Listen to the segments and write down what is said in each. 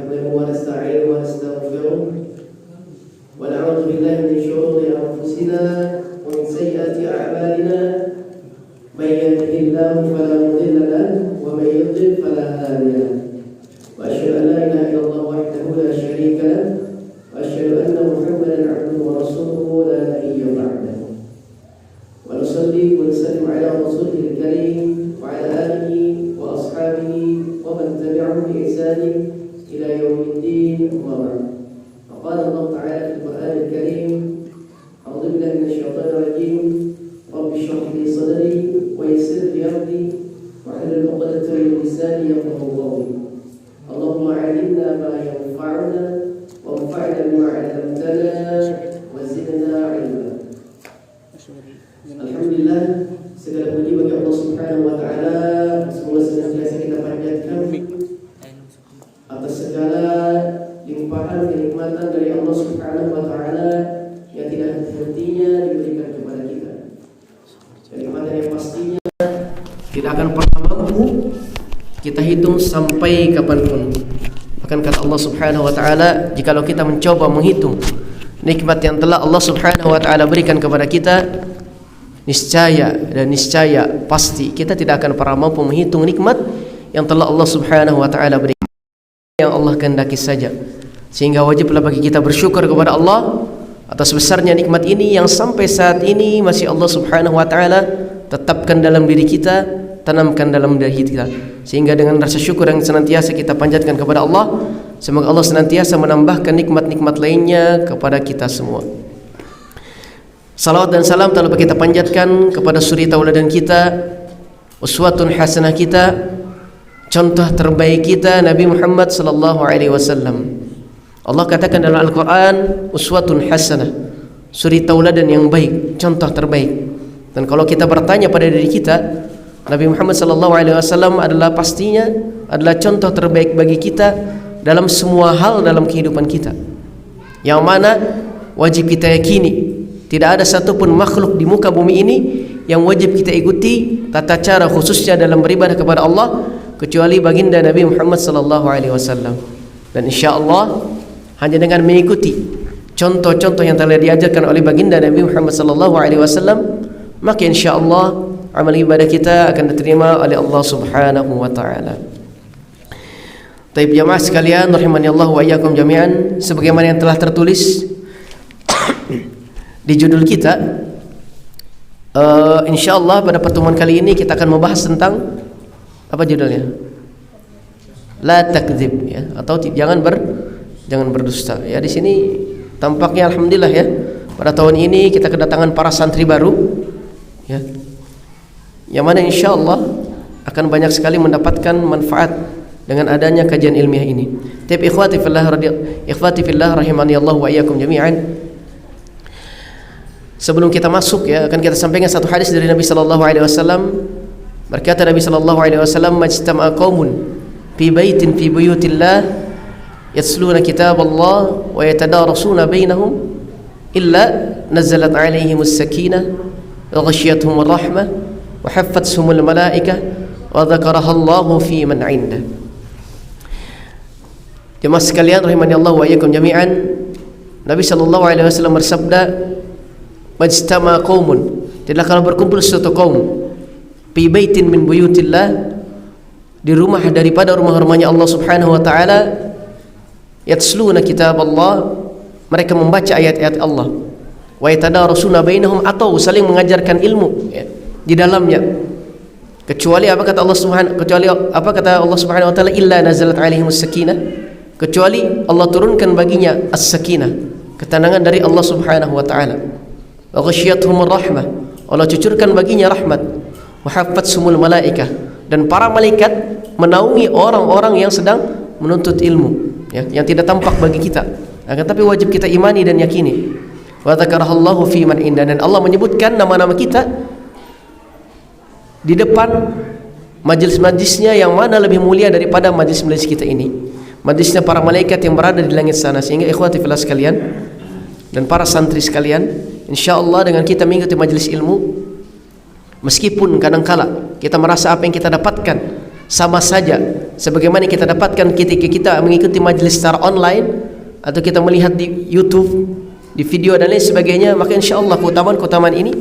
نحمده ونستعينه ونستغفره ونعوذ بالله من شرور أنفسنا ومن سيئات أعمالنا من يهده الله فلا مضل له ومن يضلل فلا هادي له وأشهد أن لا إله إلا الله وحده لا شريك له وأشهد أن محمدا عبده ورسوله لا نبي بعده ونصلي ونسلم على رسوله الكريم وعلى آله وأصحابه ومن تبعهم بإحسان إلى يوم الدين وبعد. وقال الله تعالى في القرآن الكريم: أعوذ بالله من الشيطان الرجيم رب اشرح لي صدري ويسر لي أمري واحلل عقدة من لساني يفقهوا قولي. اللهم علمنا ما ينفعنا وانفعنا بما علمتنا وزدنا علما. Alhamdulillah, segala puji bagi Allah Subhanahu wa taala. Semoga senantiasa kita panjatkan atas segala limpahan kenikmatan dari Allah Subhanahu wa taala yang tidak henti-hentinya diberikan kepada kita. Kenikmatan yang pastinya tidak akan pernah mampu kita hitung sampai kapanpun. Bahkan kata Allah Subhanahu wa taala, jikalau kita mencoba menghitung nikmat yang telah Allah Subhanahu wa taala berikan kepada kita, niscaya pasti kita tidak akan pernah mampu menghitung nikmat yang telah Allah Subhanahu wa taala berikan, yang Allah kehendaki saja. Sehingga wajiblah bagi kita bersyukur kepada Allah atas besarnya nikmat ini yang sampai saat ini masih Allah Subhanahu wa taala tetapkan dalam diri kita, tanamkan dalam diri kita. Sehingga dengan rasa syukur yang senantiasa kita panjatkan kepada Allah, semoga Allah senantiasa menambahkan nikmat-nikmat lainnya kepada kita semua. Salawat dan salam telah kita panjatkan kepada suri tauladan kita, uswatun hasanah kita, contoh terbaik kita, Nabi Muhammad sallallahu alaihi wasallam. Allah katakan dalam Al-Qur'an, uswatun hasanah, suri tauladan yang baik, contoh terbaik. Dan kalau kita bertanya pada diri kita, Nabi Muhammad sallallahu alaihi wasallam adalah pastinya adalah contoh terbaik bagi kita dalam semua hal dalam kehidupan kita. Yang mana wajib kita yakini tidak ada satupun makhluk di muka bumi ini yang wajib kita ikuti tata cara khususnya dalam beribadah kepada Allah kecuali baginda Nabi Muhammad sallallahu alaihi wasallam. Dan insyaallah hanya dengan mengikuti contoh-contoh yang telah diajarkan oleh baginda Nabi Muhammad sallallahu alaihi wasallam, maka insyaallah amal ibadah kita akan diterima oleh Allah Subhanahu wa taala. Taib jamaah sekalian rahimani Allah wa iyyakum jami'an, sebagaimana yang telah tertulis di judul kita, insyaallah pada pertemuan kali ini kita akan membahas tentang apa judulnya? La takdzib, ya, atau jangan berdusta. Ya, di sini tampaknya alhamdulillah ya, pada tahun ini kita kedatangan para santri baru, ya, yang mana insyaallah akan banyak sekali mendapatkan manfaat dengan adanya kajian ilmiah ini. Tapi ikhwati fillah rahimani Allah wa iyyakum jami'an. Sebelum kita masuk, ya, akan kita sampaikan satu hadis dari Nabi sallallahu alaihi wasallam. Berkata Nabi sallallahu alaihi wasallam, "Majtama'a qaumun fi baitin fi buyutillah yatluna kitaballah wa yatadarasuna bainahum illa nazalat 'alaihimus sakinah wa ghashiyatuhumur rahmah wa haffathumul malaikah wa dzakarahallahu fi man 'indah." Jemaah sekalian rahimani Allah wa iyyakum jami'an, Nabi sallallahu alaihi wasallam bersabda, "Majtama qaumun," tidaklah kalau berkumpul suatu kaum, fi baitin min buyutillah, di rumah daripada rumah-rumahnya Allah Subhanahu wa taala, yatsluna kitab Allah, mereka membaca ayat-ayat Allah, wa yatadarasuna bainahum, atau saling mengajarkan ilmu, ya, di dalamnya. Kecuali apa kata Allah Subhanahu wa taala, illa nazalat alaihimus sakinah, kecuali Allah turunkan baginya as-sakinah, ketenangan dari Allah Subhanahu wa taala. Wa ghashiyatuhumur rahmah, Allah cucurkan baginya rahmat. Wa haffathumul malaikah, dan para malaikat menaungi orang-orang yang sedang menuntut ilmu, ya, yang tidak tampak bagi kita, akan tapi wajib kita imani dan yakini. Wa dzakarahallahu fi man inda, dan Allah menyebutkan nama-nama kita di depan majlis-majlisnya yang mana lebih mulia daripada majlis-majlis kita ini, majlisnya para malaikat yang berada di langit sana. Sehingga ikhwati fillah sekalian dan para santri sekalian, insyaallah dengan kita mengikuti majelis ilmu, meskipun kadangkala kita merasa apa yang kita dapatkan sama saja sebagaimana kita dapatkan ketika kita mengikuti majelis secara online atau kita melihat di YouTube, di video dan lain sebagainya, maka insyaallah keutamaan-keutamaan ini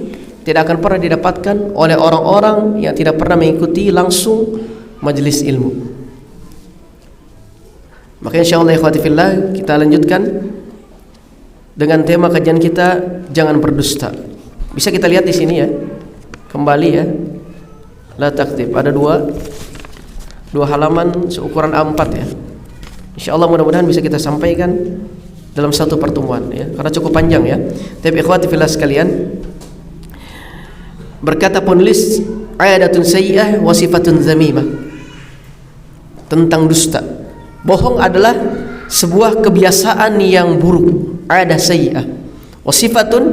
tidak akan pernah didapatkan oleh orang-orang yang tidak pernah mengikuti langsung majelis ilmu. Maka insyaallah ikhwati fillah, kita lanjutkan dengan tema kajian kita, jangan berdusta. Bisa kita lihat di sini ya, kembali ya, la taktib, ada dua halaman seukuran A4 ya. Insyaallah mudah-mudahan bisa kita sampaikan dalam satu pertemuan ya, karena cukup panjang ya. Tapi ikhwati fillah sekalian, berkata penulis, adatun sayyi'ah wa sifatun zamimah, tentang dusta. Bohong adalah sebuah kebiasaan yang buruk, adah sayyi'ah, wa sifatun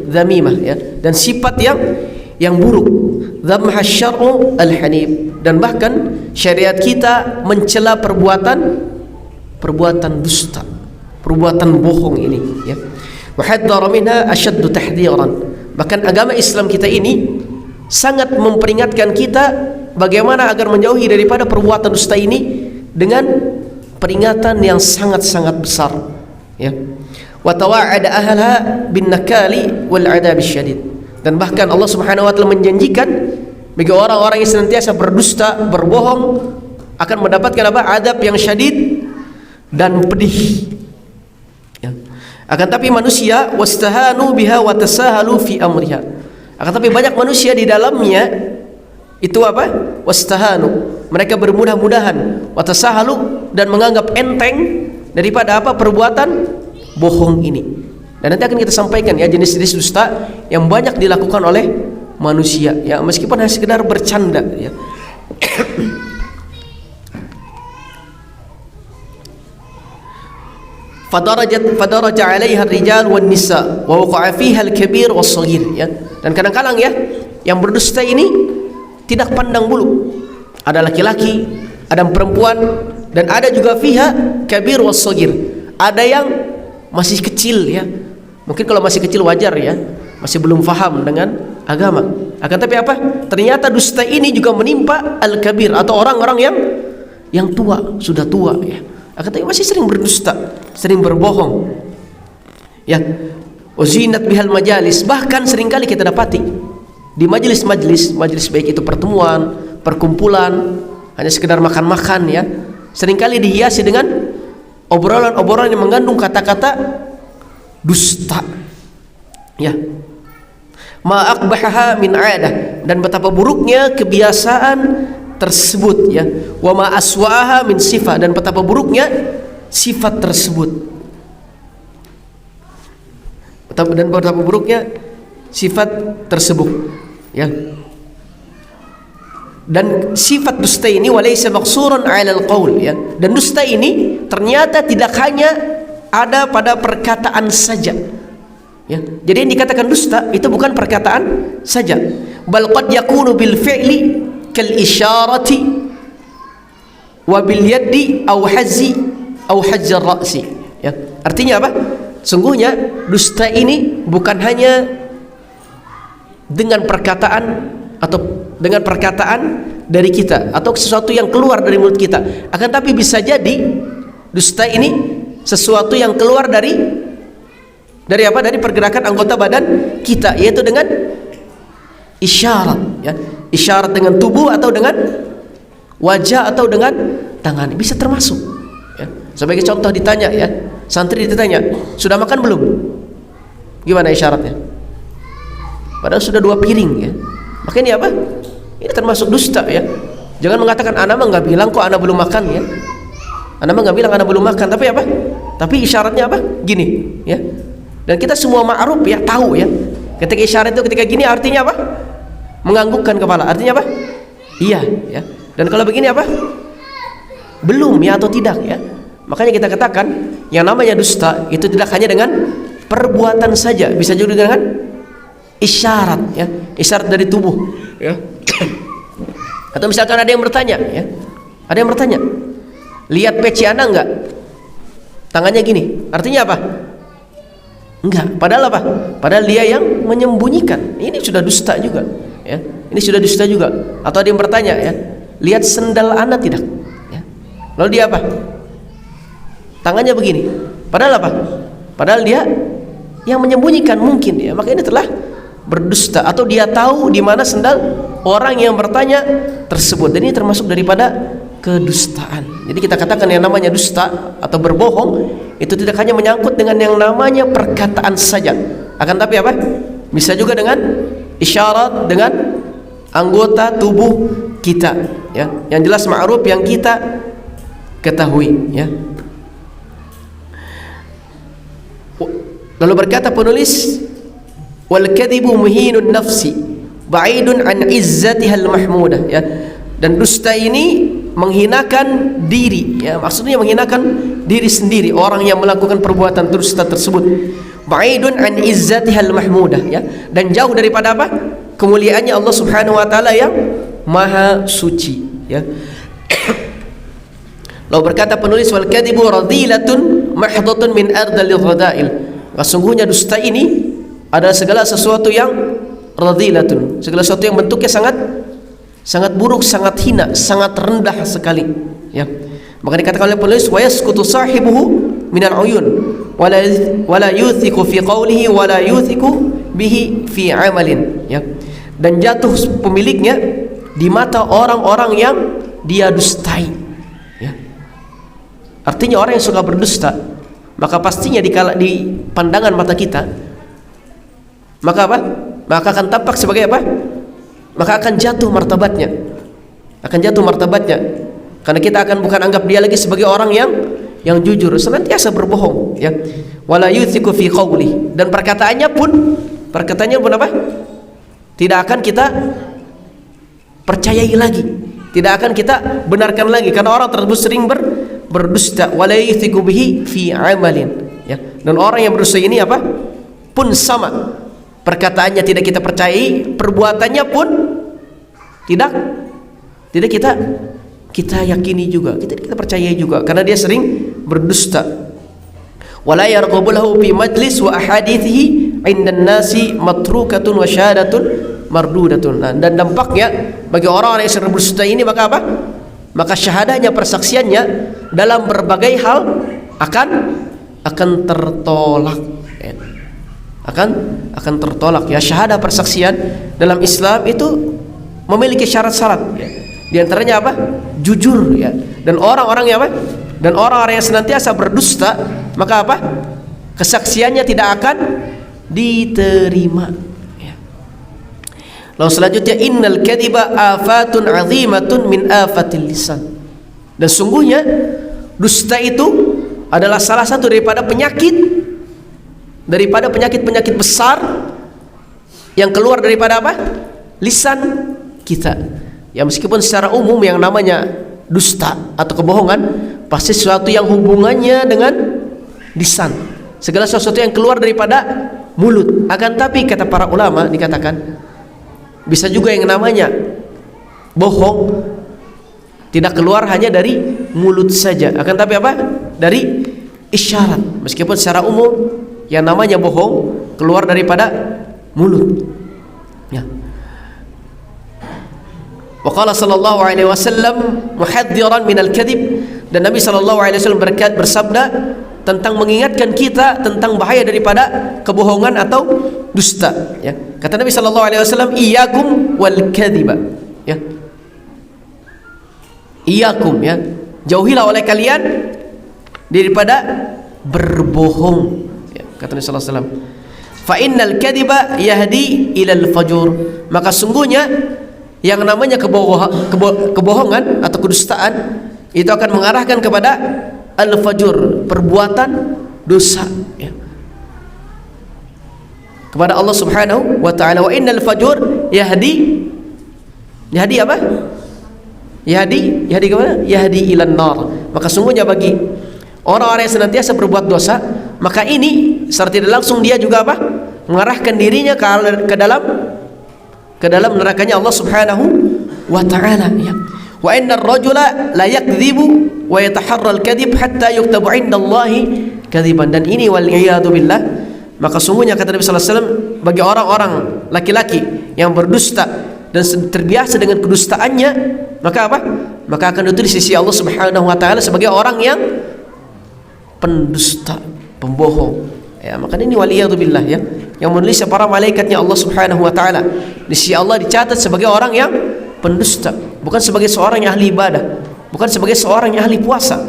zamimah ya, dan sifat yang buruk. Dhamma syar'u al-hanif, dan bahkan syariat kita mencela perbuatan dusta, perbuatan bohong ini ya. Wa haddara minha ashaddu tahdhiran, bahkan agama Islam kita ini sangat memperingatkan kita bagaimana agar menjauhi daripada perbuatan dusta ini dengan peringatan yang sangat-sangat besar ya. Wa tawa'ada ahlaha bin nakali wal 'adab syadid, dan bahkan Allah Subhanahu wa taala menjanjikan bagi orang-orang yang senantiasa berdusta, berbohong, akan mendapatkan apa? Adab yang syadid dan pedih ya. Akan tapi manusia wastahanu biha wa tasahalu fi amriha, akan tapi banyak manusia di dalamnya itu apa? Wastahanu, mereka bermudah-mudahan, wa tasahalu, dan menganggap enteng daripada apa? Perbuatan bohong ini. Dan nanti akan kita sampaikan ya jenis-jenis dusta yang banyak dilakukan oleh manusia ya, meskipun hanya sekedar bercanda ya. Fadaraja 'alaiha ar-rijal wan nisa wa waqa'a fiha al-kabir was-shaghir ya. Dan kadang-kadang ya, yang berdusta ini tidak pandang bulu, ada laki-laki, ada perempuan, dan ada juga fiha kabir was-shaghir, ada yang masih kecil ya. Mungkin kalau masih kecil wajar ya, masih belum faham dengan agama. Akan tapi apa? Ternyata dusta ini juga menimpa al-kabir, atau orang-orang yang tua, sudah tua ya. Akan tapi masih sering berdusta, sering berbohong. Ya. Uzinat bihal majalis, bahkan seringkali kita dapati di majelis baik itu pertemuan, perkumpulan, hanya sekedar makan-makan ya, seringkali dihiasi dengan obrolan-obrolan yang mengandung kata-kata dusta. Ya. Ma aqbahaha min 'adah, dan betapa buruknya kebiasaan tersebut ya. Wa ma aswa'aha min sifat, dan betapa buruknya sifat tersebut. Dan betapa buruknya sifat tersebut ya. Dan sifat dusta ini walaysa maqsurun 'alal qaul ya. Dan dusta ini ternyata tidak hanya ada pada perkataan saja. Ya, jadi yang dikatakan dusta itu bukan perkataan saja, bal qad yakunu bil fi'li kal isyarati wa bil yadi aw hazzi aw hajjar ra'si ya. Artinya apa? Sungguhnya dusta ini bukan hanya dengan perkataan atau dengan perkataan dari kita atau sesuatu yang keluar dari mulut kita, akan tapi bisa jadi dusta ini sesuatu yang keluar dari apa? Dari pergerakan anggota badan kita, yaitu dengan isyarat ya. Isyarat dengan tubuh atau dengan wajah atau dengan tangan bisa termasuk ya. Sebagai contoh ditanya ya, santri ditanya, sudah makan belum? Gimana isyaratnya? Padahal sudah 2 piring ya. Makanya apa? Ini termasuk dusta ya. Jangan mengatakan anak mah nggak bilang kok anak belum makan ya. Anak mah nggak bilang anak belum makan, tapi apa? Tapi isyaratnya apa? Gini ya. Dan kita semua ma'ruf ya, tahu ya. Ketika isyarat itu ketika gini artinya apa? Menganggukkan kepala. Artinya apa? Iya ya. Dan kalau begini apa? Belum ya atau tidak ya. Makanya kita katakan yang namanya dusta itu tidak hanya dengan perbuatan saja, bisa juga dengan isyarat ya. Isyarat dari tubuh ya. Atau misalkan ada yang bertanya ya. Ada yang bertanya, lihat peci Anda enggak? Tangannya gini. Artinya apa? Enggak, padahal apa? Padahal dia yang menyembunyikan. Ini sudah dusta juga, ya. Ini sudah dusta juga. Atau ada yang bertanya, ya, lihat sendal ana tidak? Ya. Lalu dia apa? Tangannya begini. Padahal apa? Padahal dia yang menyembunyikan mungkin ya. Maka ini telah berdusta, atau dia tahu di mana sendal orang yang bertanya tersebut. Dan ini termasuk daripada kedustaan. Jadi kita katakan yang namanya dusta atau berbohong itu tidak hanya menyangkut dengan yang namanya perkataan saja, akan tapi apa? Bisa juga dengan isyarat, dengan anggota tubuh kita ya, yang jelas ma'ruf yang kita ketahui ya. Lalu berkata penulis, wal kadhibu muhinun nafsi ba'idun an izzatiha al mahmudah ya. Dan dusta ini menghinakan diri ya, maksudnya menghinakan diri sendiri orang yang melakukan perbuatan dusta tersebut. Ba'idun an izzatihal mahmudah ya, dan jauh daripada apa? Kemuliaannya Allah Subhanahu wa taala yang maha suci ya. Lalu berkata penulis, wal kadhibu radilatun mahdhatun min ardalil rada'il. Sesungguhnya dusta ini adalah segala sesuatu yang radilatun, segala sesuatu yang bentuknya sangat buruk, sangat hina, sangat rendah sekali ya. Maka dikatakan oleh penulis, wa yasqutu sahibuhu minal uyun wala yuthiqu fi qawlihi wala yuthiqu bihi fi amalin ya. Dan jatuh pemiliknya di mata orang-orang yang dia dustai ya. Artinya orang yang suka berdusta, maka pastinya di pandangan mata kita, maka apa? Maka akan tampak sebagai apa? Maka akan jatuh martabatnya, karena kita akan bukan anggap dia lagi sebagai orang yang jujur, senantiasa berbohong ya. Wala yuthiqu fi qawli, dan perkataannya pun apa? Tidak akan kita percayai lagi, tidak akan kita benarkan lagi, karena orang tersebut sering berdusta. Wala yuthiqu bihi fi amalin ya. Dan orang yang berdusta ini apa? Pun sama, perkataannya tidak kita percayai, perbuatannya pun tidak kita yakini juga, kita percayai juga, karena dia sering berdusta. Wala yarghabu lahu fi majlis wa ahadithihi 'indan nasi matrukatun wa syahadatun mardudatun. Nah, dan dampaknya bagi orang-orang yang sering berdusta ini, maka apa? Maka syahadahnya, persaksiannya dalam berbagai hal akan tertolak ya. akan tertolak ya. Syahadah, persaksian dalam Islam itu memiliki syarat-syarat ya. Di antaranya apa? Jujur ya. Dan orang-orang yang apa? Dan orang-orang yang senantiasa berdusta, maka apa? Kesaksiannya tidak akan diterima ya. Lalu selanjutnya, innal kadhiba afatun 'azimatun min afatil lisan. Dan sungguhnya dusta itu adalah salah satu daripada penyakit besar yang keluar daripada apa? Lisan kita ya. Meskipun secara umum yang namanya dusta atau kebohongan pasti sesuatu yang hubungannya dengan lisan, segala sesuatu yang keluar daripada mulut. Akan tapi kata para ulama dikatakan bisa juga yang namanya bohong tidak keluar hanya dari mulut saja, akan tapi apa? Dari isyarat. Meskipun secara umum yang namanya bohong keluar daripada mulut ya. Wa qala sallallahu alaihi wasallam muhadziran minal kadhib, dan Nabi sallallahu alaihi wasallam bersabda tentang mengingatkan kita tentang bahaya daripada kebohongan atau dusta ya. Kata Nabi sallallahu alaihi wasallam, iyyakum wal kadhiba ya. Iyyakum ya, jauhilah oleh kalian daripada berbohong ya. Kata Nabi sallallahu alaihi wasallam, fa innal kadhiba yahdi ilal fajur, maka sungguhnya yang namanya kebohongan atau kedustaan itu akan mengarahkan kepada al-fajur, perbuatan dosa ya, kepada Allah Subhanahu wa taala. Wa innal fajur yahdi apa? Yahdi kemana? Yahdi ilan nar. Maka sungguhnya bagi orang-orang yang senantiasa berbuat dosa, maka ini secara tidak langsung dia juga apa? Mengarahkan dirinya ke dalam nerakanya Allah Subhanahu wa taala ya. Wa innar rajula la yakdzibu wa yataharra al-kadhib hatta yuktabu 'inda Allahi kadziban. Dan ini wal iyadu billah, maka sungguhnya kata Nabi sallallahu alaihi wasallam, bagi orang-orang laki-laki yang berdusta dan terbiasa dengan kedustaannya, maka apa? Maka akan ditulis di sisi Allah Subhanahu wa taala sebagai orang yang pendusta, pembohong. Ya, maka ini waliyadzubillah ya. Yang menulis para malaikatnya Allah Subhanahu wa taala. Di sisi Allah dicatat sebagai orang yang pendusta, bukan sebagai seorang yang ahli ibadah, bukan sebagai seorang yang ahli puasa,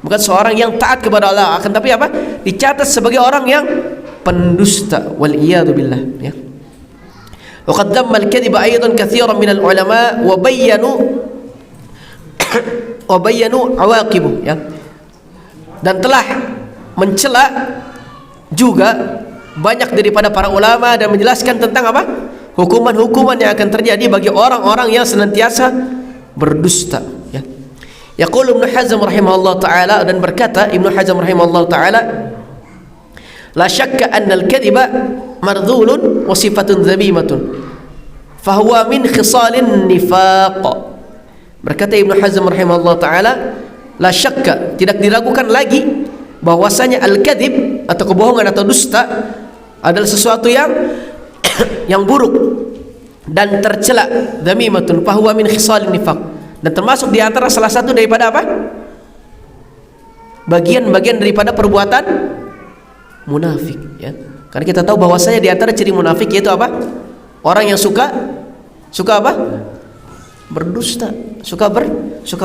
bukan seorang yang taat kepada Allah, akan tapi apa? Dicatat sebagai orang yang pendusta. Waliyadzubillah ya. Wa qad damma al-kadhiba aidan katsiran min al-ulama wa bayyanu awaqibu ya. Dan telah mencela juga banyak daripada para ulama dan menjelaskan tentang apa? Hukuman-hukuman yang akan terjadi bagi orang-orang yang senantiasa berdusta ya. Yaqulu Ibnu Hazm rahimahullah taala, dan berkata Ibnu Hazm rahimahullah taala, la syakka anna al-kadhiba mardhulun wa sifatun dhabimatun fahuwa min khisalin nifaq. Berkata Ibnu Hazm rahimahullah taala, la syakka, tidak diragukan lagi bahwasanya al-kadhib atau kebohongan atau dusta adalah sesuatu yang buruk dan tercela, dhamimatun fahuwa min khisalin nifaq, dan termasuk di antara salah satu daripada apa? Bagian-bagian daripada perbuatan munafik ya. Karena kita tahu bahwasanya di antara ciri munafik yaitu apa? Orang yang suka apa? Berdusta, suka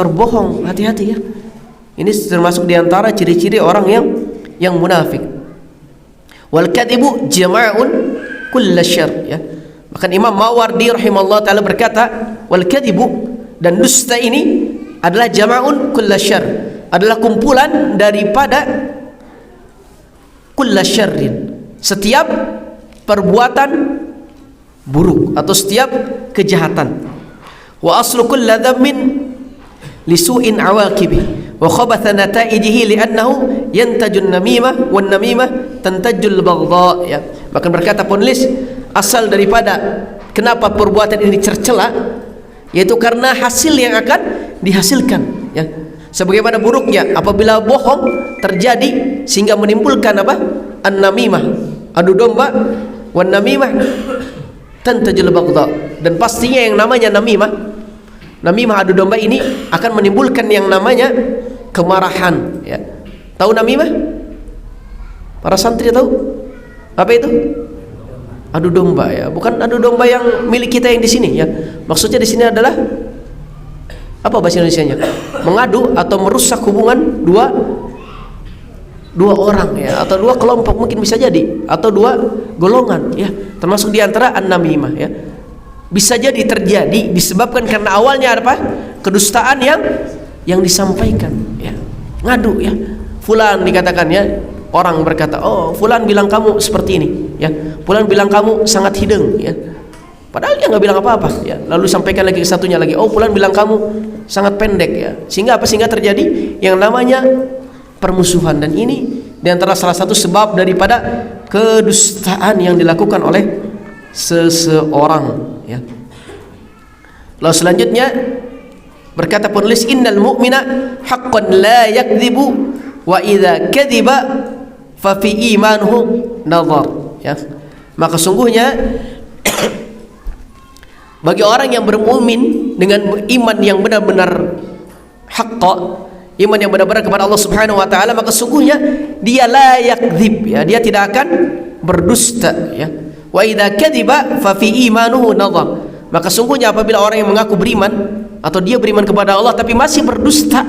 berbohong. Hati-hati ya. Ini termasuk di antara ciri-ciri orang yang munafik. Wal kadhibu jama'un kulla syarr ya. Bahkan Imam Mawardi rahimahullah taala berkata, wal kadhibu, dan dusta ini adalah jama'un kulla syarr, adalah kumpulan daripada kulla syarrin, setiap perbuatan buruk atau setiap kejahatan. Wa aslu kulli dhammin li su'in awaqibi wa khabatha nataijihi li'annahu yantajun namimah wan namimah tantajul baghdha ya. Bahkan berkata penulis, asal daripada kenapa perbuatan ini tercela yaitu karena hasil yang akan dihasilkan ya. Sebagaimana buruknya apabila bohong terjadi sehingga menimbulkan apa? An-namimah, adu domba, wan namimah tantajul baghdha, dan pastinya yang namanya namimah adu domba ini akan menimbulkan yang namanya kemarahan ya. Tahu namimah? Para santri tahu? Apa itu? Adu domba ya, bukan adu domba yang milik kita yang di sini ya. Maksudnya di sini adalah apa bahasa Indonesianya? Mengadu atau merusak hubungan dua orang ya, atau dua kelompok mungkin bisa jadi, atau dua golongan ya. Termasuk di antara an-namimah ya. Bisa jadi terjadi disebabkan karena awalnya apa? Kedustaan yang disampaikan ya. Ngadu ya. Fulan dikatakan ya, orang berkata, "Oh, fulan bilang kamu seperti ini." Ya. Fulan bilang kamu sangat hidung ya. Padahal dia nggak bilang apa-apa ya. Lalu sampaikan lagi ke satunya lagi, "Oh, fulan bilang kamu sangat pendek ya." Sehingga apa? Sehingga terjadi yang namanya permusuhan, dan ini di antara salah satu sebab daripada kedustaan yang dilakukan oleh seseorang ya. Lalu selanjutnya berkata penulis, innal mu'mina haqqan la yakdzibu wa idza kadziba fa fi imanuhu nazar ya. Maka sungguhnya bagi orang yang bermukmin dengan iman yang benar-benar haqqa, iman yang benar-benar kepada Allah Subhanahu wa taala, maka sungguhnya dia la yakdzib ya, dia tidak akan berdusta ya. Wa idza kadziba fa fi imanuhu nadhar, maka sungguhnya apabila orang yang mengaku beriman atau dia beriman kepada Allah tapi masih berdusta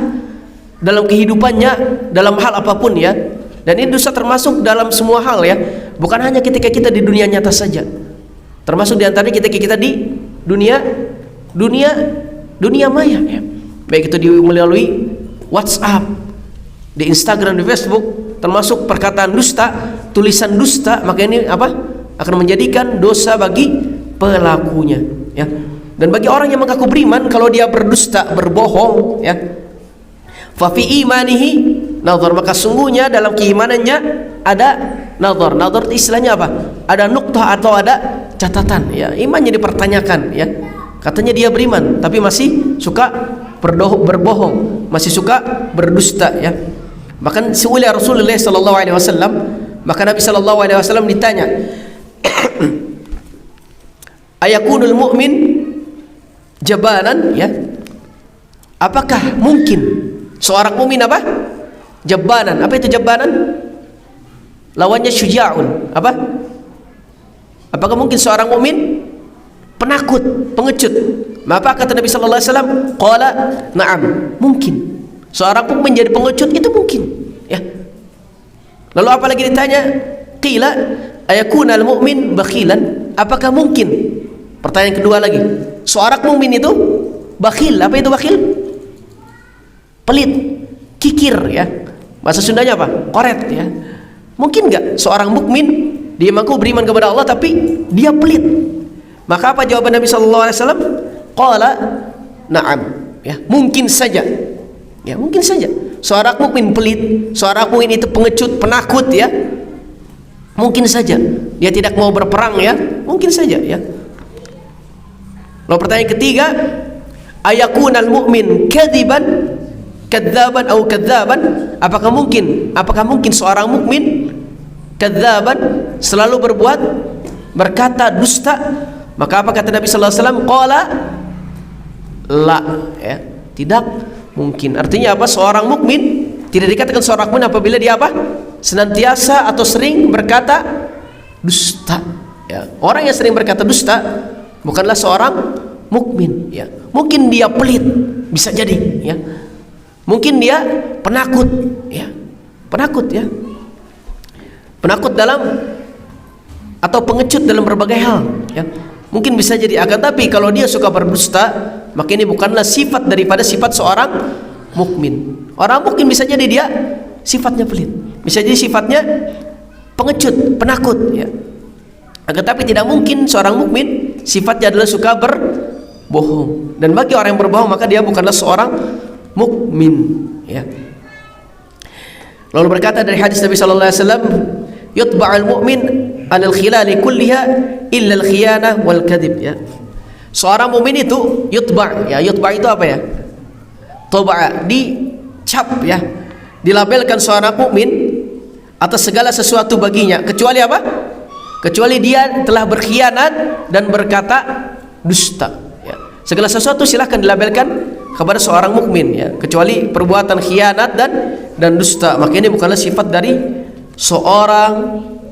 dalam kehidupannya dalam hal apapun ya. Dan ini dosa termasuk dalam semua hal ya, bukan hanya ketika kita di dunia nyata saja, termasuk di antaranya ketika kita di dunia maya ya. Baik itu melalui WhatsApp, di Instagram, di Facebook, termasuk perkataan dusta, tulisan dusta, maka ini apa? Akan menjadikan dosa bagi pelakunya ya. Dan bagi orang yang mengaku beriman, kalau dia berdusta, berbohong ya, fa fi imanihi nazar, maka sungguhnya dalam keimanannya ada nazar. Nazar itu istilahnya apa? Ada nuktah atau ada catatan ya. Imannya dipertanyakan ya. Katanya dia beriman tapi masih suka berbohong, masih suka berdusta ya. Bahkan seulai Rasulullah sallallahu alaihi wasallam, maka Nabi sallallahu alaihi wasallam ditanya, ayakunul mu'min jabanan ya, Apakah mungkin seorang mukmin apa? Jabbanan. Apa itu jabbanan? Lawannya syuja'un. Apa? Apakah mungkin seorang mukmin penakut, pengecut? Apa kata Nabi sallallahu alaihi wasallam? Qala na'am, mungkin. Seorang mukmin jadi pengecut itu mungkin, ya. Lalu apa lagi ditanya? Qila ayakuna al-mu'min bakhilan? Apakah mungkin? Pertanyaan kedua lagi. Seorang mukmin itu bakhil. Apa itu bakhil? Pelit, kikir, ya. Bahasa Sundanya apa? Koret, ya. Mungkin enggak seorang mukmin dia mengaku beriman kepada Allah tapi dia pelit? Maka apa jawaban Nabi sallallahu alaihi wasallam? Qala na'am, ya, mungkin saja. Ya, mungkin saja. Seorang mukmin pelit, seorang mukmin itu pengecut, penakut, ya. Mungkin saja dia tidak mau berperang, ya. Mungkin saja, ya. Lalu pertanyaan ketiga, ayakunal mu'min kadziban, kadzaban atau kadzaban? Apakah mungkin seorang mukmin kadzaban, selalu berkata dusta? Maka apa kata Nabi sallallahu alaihi wasallam? Qala la, ya, tidak mungkin. Artinya apa? Seorang mukmin tidak dikatakan seorang mukmin apabila dia apa? Senantiasa atau sering berkata dusta, ya. Orang yang sering berkata dusta bukanlah seorang mukmin, ya. Mungkin dia pelit, bisa jadi, ya. Mungkin dia penakut, ya. Penakut, ya. Penakut dalam atau pengecut dalam berbagai hal, ya. Mungkin bisa jadi. Akan tapi kalau dia suka berdusta, maka ini bukanlah sifat daripada sifat seorang mukmin. Orang mukmin bisa jadi dia sifatnya pelit, bisa jadi sifatnya pengecut, penakut, ya. Akan tapi tidak mungkin seorang mukmin sifatnya adalah suka berbohong. Dan bagi orang yang berbohong maka dia bukanlah seorang mukmin, ya. Lalu berkata dari hadis Nabi sallallahu alaihi wasallam, yutba'ul mu'min 'alal khilali kulliha illa al-khiyanah wal kadhib, ya. Seorang mukmin itu yutba', ya. Yutba' itu apa, ya? Toba', dicap, ya. Dilabelkan seorang mukmin atas segala sesuatu baginya kecuali apa? Kecuali dia telah berkhianat dan berkata dusta, ya. Segala sesuatu silahkan dilabelkan kepada seorang mukmin, ya, kecuali perbuatan khianat dan dusta. Maka ini bukanlah sifat dari seorang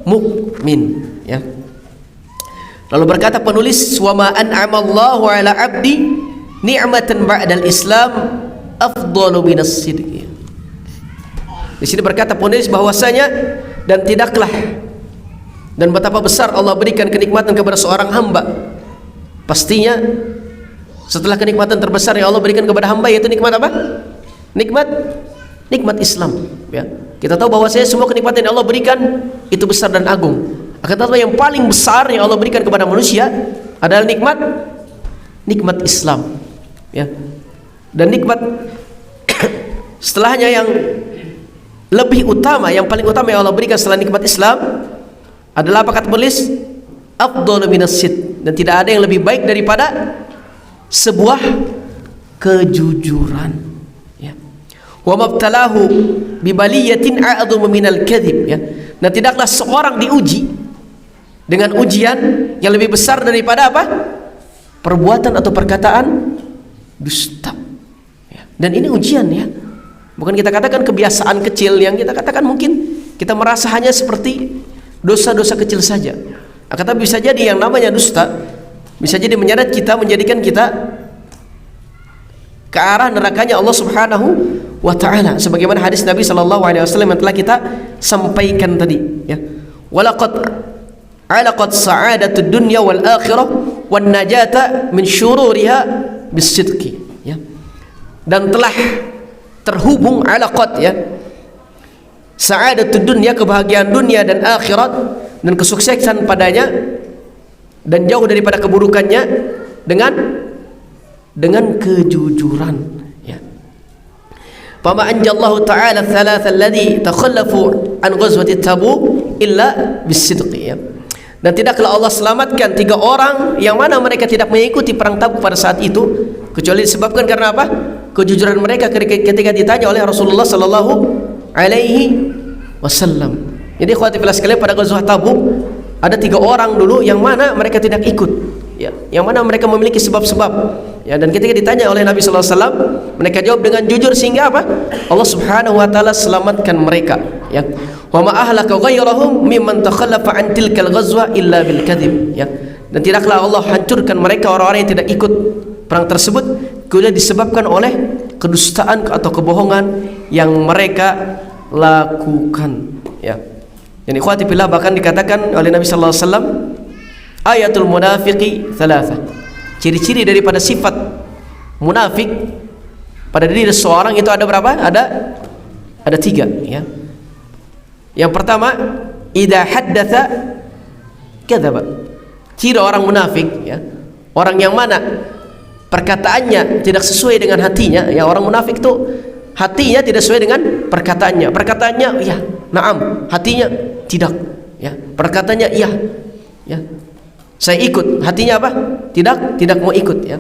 mukmin, ya. Lalu berkata penulis, wa ma an'amallahu 'ala 'abdi ni'matan ba'dal Islam afdalu minas sidq. Di sini berkata penulis bahwasanya dan tidaklah dan betapa besar Allah berikan kenikmatan kepada seorang hamba. Pastinya setelah kenikmatan terbesar yang Allah berikan kepada hamba yaitu nikmat apa? Nikmat Islam, ya. Kita tahu bahwasanya semua kenikmatan yang Allah berikan itu besar dan agung. Akan tetapi yang paling besar yang Allah berikan kepada manusia adalah nikmat Islam, ya. Dan nikmat setelahnya yang lebih utama, yang paling utama yang Allah berikan setelah nikmat Islam adalah apa kata penulis? Afdalu minas sidq. Dan tidak ada yang lebih baik daripada sebuah kejujuran, ya. Wa mabtalahu bibaliyatin a'dhamu minal kadhib, ya. Dan tidaklah seorang diuji dengan ujian yang lebih besar daripada apa? Perbuatan atau perkataan dusta, ya. Dan ini ujian, ya. Bukan kita katakan kebiasaan kecil yang kita katakan mungkin kita merasa hanya seperti dosa-dosa kecil saja. Akan tapi bisa jadi yang namanya dusta bisa jadi menyeret kita, menjadikan kita ke arah nerakanya Allah Subhanahu wa taala, sebagaimana hadis Nabi sallallahu alaihi wasallam yang telah kita sampaikan tadi, ya. Walaqad alaqat sa'adatud dunya wal akhirah wan najata min syururiha bisidqi, ya. Dan telah terhubung alaqat, ya, sa'adatud dunya, kebahagiaan dunia dan akhirat dan kesuksesan padanya dan jauh daripada keburukannya dengan kejujuran, ya. Fama anjallahu ta'ala thalatha alladhi takhallafu an ghazwati Tabuk illa bisidqi, ya. Dan tidaklah Allah selamatkan 3 orang yang mana mereka tidak mengikuti perang Tabuk pada saat itu kecuali disebabkan karena apa? Kejujuran mereka ketika ditanya oleh Rasulullah sallallahu alaihi wasallam. Jadi ikhwati fillah sekalian, pada ghazwah Tabuk ada 3 orang dulu yang mana mereka tidak ikut, ya. Yang mana mereka memiliki sebab-sebab Ya, dan ketika ditanya oleh Nabi sallallahu alaihi wasallam, mereka jawab dengan jujur sehingga apa? Allah Subhanahu wa taala selamatkan mereka, ya. Wa ma ahlaka ghayrahum mimman takhallafa an tilkal ghazwa illa bil kadzib, ya. Dan tidaklah Allah hancurkan mereka orang-orang yang tidak ikut perang tersebut kemudian disebabkan oleh kedustaan atau kebohongan yang mereka lakukan, ya. Jadi ikhwati fillah, bahkan dikatakan oleh Nabi sallallahu alaihi wasallam, ayatul munafiqi thalatha. Ciri-ciri daripada sifat munafik pada diri seseorang itu ada berapa? Ada 3, ya. Yang pertama, idza haddatsa kadzaba. Ciri orang munafik, ya, orang yang mana perkataannya tidak sesuai dengan hatinya, ya. Orang munafik itu hatinya tidak sesuai dengan perkataannya. Perkataannya ya, na'am, hatinya tidak, ya. Perkataannya iya, ya. Saya ikut, hatinya apa? Tidak mau ikut, ya.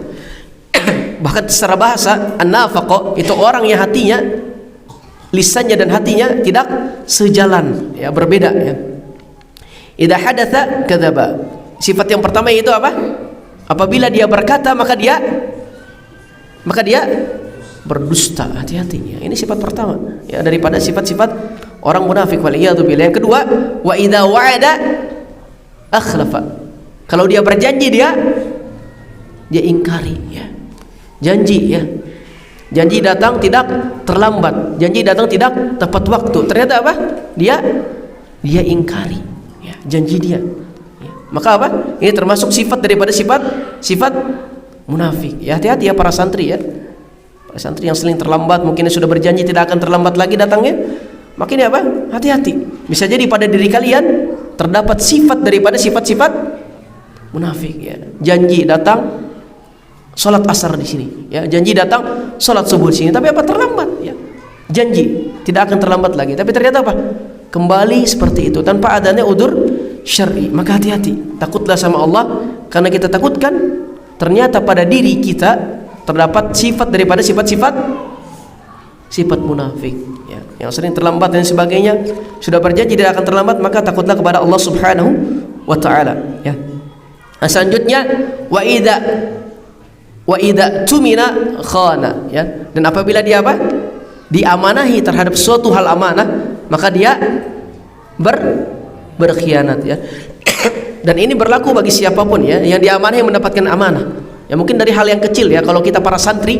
Bahkan secara bahasa an-nafaqah itu orang yang hatinya, lisannya dan hatinya tidak sejalan, ya, berbeda, ya. Idza hadatsa kadzaba. Sifat yang pertama itu apa? Apabila dia berkata maka dia berdusta. Hati-hati, ya. Ini sifat pertama, ya, daripada sifat-sifat orang munafik. Waliyadzubillah. Yang kedua, wa idza wa'ada akhlafa. Kalau dia berjanji dia ingkari, ya. Janji, ya. Janji datang tidak terlambat, janji datang tidak tepat waktu. Ternyata apa? Dia ingkari, ya, janji dia. Ya. Maka apa? Ini termasuk sifat daripada sifat munafik. Ya, hati-hati, ya, para santri, ya. Para santri yang sering terlambat, mungkin sudah berjanji tidak akan terlambat lagi datangnya. Makanya apa? Hati-hati. Bisa jadi pada diri kalian terdapat sifat daripada sifat-sifat munafik, ya. Janji datang salat asar di sini, ya. Janji datang salat subuh di sini, tapi apa? Terlambat, ya. Janji tidak akan terlambat lagi, tapi ternyata apa? Kembali seperti itu tanpa adanya udzur syar'i. Maka hati-hati, takutlah sama Allah, karena kita takutkan ternyata pada diri kita terdapat sifat daripada sifat munafik, ya, yang sering terlambat dan sebagainya. Sudah berjanji tidak akan terlambat, maka takutlah kepada Allah Subhanahu wa taala, ya. Nah, selanjutnya wa idza tumina khana, ya. Dan apabila dia apa? Diamanahi terhadap suatu hal amanah, maka dia berkhianat, ya. Dan ini berlaku bagi siapapun, ya, yang diamanahi mendapatkan amanah. Ya, mungkin dari hal yang kecil, ya. Kalau kita para santri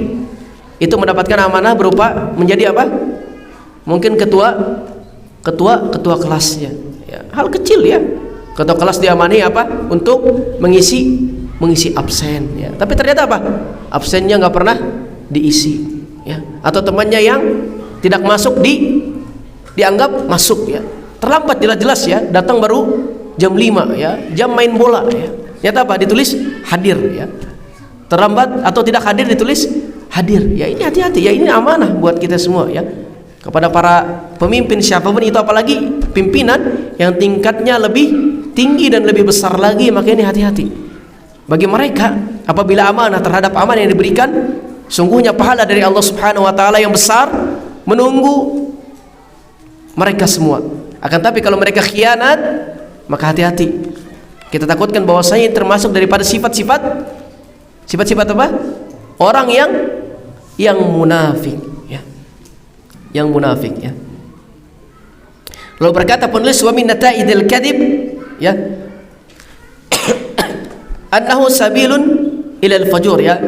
itu mendapatkan amanah berupa menjadi apa? Mungkin ketua kelasnya, ya. Hal kecil, ya. Ketua kelas diamanahi apa? Untuk mengisi absen, ya. Tapi ternyata apa? Absennya nggak pernah diisi, ya. Atau temannya yang tidak masuk dianggap masuk, ya. Terlambat jelas-jelas, ya. Datang baru jam 5, ya. Jam main bola, ya. Ternyata apa? Ditulis hadir, ya. Terlambat atau tidak hadir ditulis hadir. Ya, ini hati-hati, ya. Ini amanah buat kita semua, ya. Kepada para pemimpin siapapun itu, apalagi pimpinan yang tingkatnya lebih tinggi dan lebih besar lagi, maka ini hati-hati. Bagi mereka, apabila amanah terhadap amanah yang diberikan, sungguhnya pahala dari Allah Subhanahu wa taala yang besar menunggu mereka semua. Akan tapi kalau mereka khianat, maka hati-hati. Kita takutkan bahwasanya termasuk daripada sifat-sifat apa? Orang yang munafik, ya. Yang munafik, ya. Lalu berkata penulis, wa min nata'idil kadzib, ya, annahu sabilun ilal fajur, ya.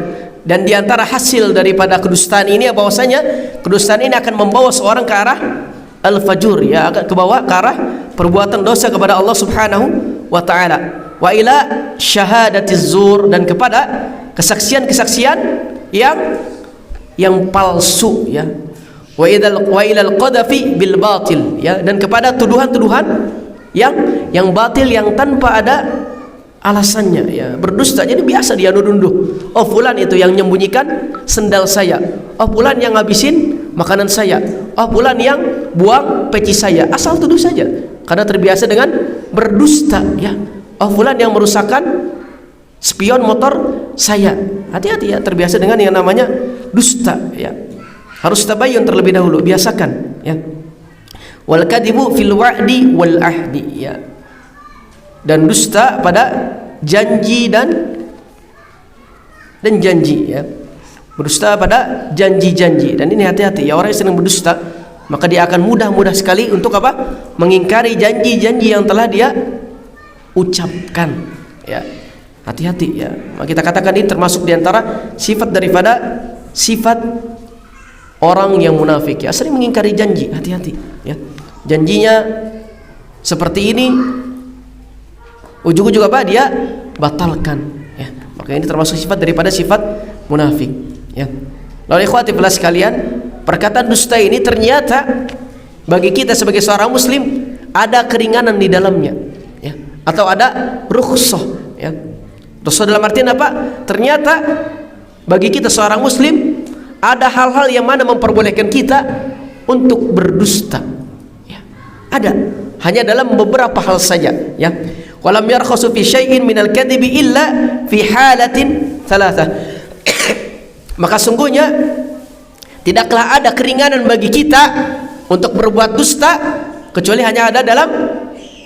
Dan diantara hasil daripada kedustaan ini, bahwasanya kedustaan ini akan membawa seorang ke arah al-fajur, ya, akan kebawa ke arah perbuatan dosa kepada Allah Subhanahu wa taala, wa ila syahadatiz zur, dan kepada kesaksian-kesaksian yang palsu, ya. Wa ilal qadhafi bil batil, ya, dan kepada tuduhan-tuduhan yang batil, yang tanpa ada alasannya, ya. Berdusta, jadi biasa dia nuduh-nuduh. Oh, fulan itu yang menyembunyikan sendal saya. Oh, fulan yang ngabisin makanan saya. Oh, fulan yang buang peci saya. Asal tuduh saja, karena terbiasa dengan berdusta, ya. Oh, fulan yang merusakkan spion motor saya. Hati-hati, ya, terbiasa dengan yang namanya dusta, ya. Harus tabayyun terlebih dahulu, biasakan, ya. Wal kadibu fil wa'di wal ahdi, ya. Dan dusta pada janji dan dan janji ya. Berdusta pada janji-janji, dan ini hati-hati ya, orang yang senang berdusta maka dia akan mudah sekali untuk apa? Mengingkari janji-janji yang telah dia ucapkan ya. Hati-hati ya. Maka kita katakan ini termasuk diantara sifat daripada sifat orang yang munafik ya, sering mengingkari janji. Hati-hati ya. Janjinya seperti ini, ujung-ujung apa? Dia batalkan ya. Maka ini termasuk sifat daripada sifat munafik ya. Lalu ikhwati fillah sekalian, perkataan dusta ini ternyata bagi kita sebagai seorang muslim ada keringanan di dalamnya ya, atau ada rukhsah ya. Rukhsah dalam artian apa? Ternyata bagi kita seorang muslim ada hal-hal yang mana memperbolehkan kita untuk berdusta ya. Ada, hanya dalam beberapa hal saja ya. Walam yarkhasu fi syai'in minal kadhibi illa fi halatin thalathah. Maka sungguhnya tidaklah ada keringanan bagi kita untuk berbuat dusta kecuali hanya ada dalam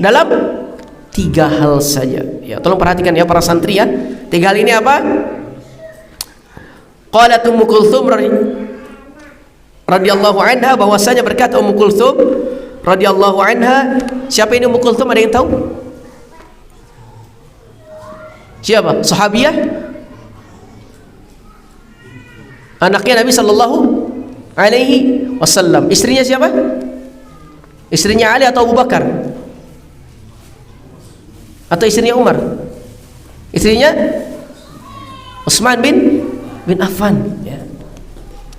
3 hal saja ya. Tolong perhatikan ya para santri ya. 3 hal ini apa? Qalat Ummu Kulthum radhiyallahu anha, bahwasanya berkata Ummu Kulthum radhiyallahu anha. Siapa ini Ummu Kulthum, ada yang tahu? Siapa? Sahabiyah? Anaknya Nabi sallallahu alaihi wasallam. Istrinya siapa? Istrinya Ali atau Abu Bakar? Atau istrinya Umar? Istrinya Utsman bin Affan ya.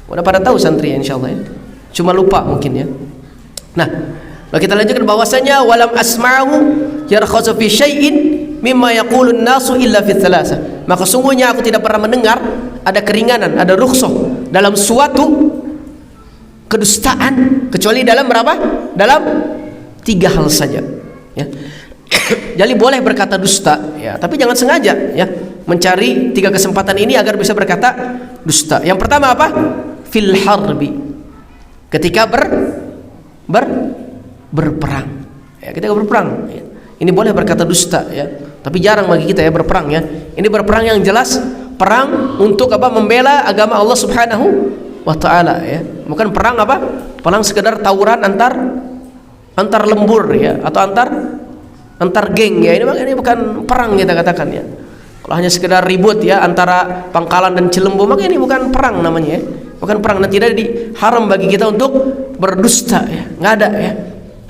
Udah pada tahu santri ya, insyaallah ya. Cuma lupa mungkin ya. Nah, lalu kita lanjutkan bahwasanya walam asma'u yarkhasu fi syai'in mimma yaqulun nasu illa fi thalathah. Maka sungguhnya aku tidak pernah mendengar ada keringanan, ada rukhsah dalam suatu kedustaan kecuali dalam berapa? Dalam 3 hal saja ya. Jadi boleh berkata dusta ya, tapi jangan sengaja ya, mencari 3 kesempatan ini agar bisa berkata dusta. Yang pertama apa? Fil harbi, ketika berperang ya, ketika berperang ya. Ini boleh berkata dusta ya, tapi jarang bagi kita ya berperang ya. Ini berperang yang jelas perang untuk apa? Membela agama Allah Subhanahu wa taala ya. Bukan perang apa? Perang sekedar tawuran antar lembur ya, atau antar geng ya. Ini bukan perang kita katakan ya. Kalau hanya sekedar ribut ya antara Pangkalan dan Cilembu, maka ini bukan perang namanya ya. Bukan perang, dan tidak haram bagi kita untuk berdusta ya. Enggak ada ya.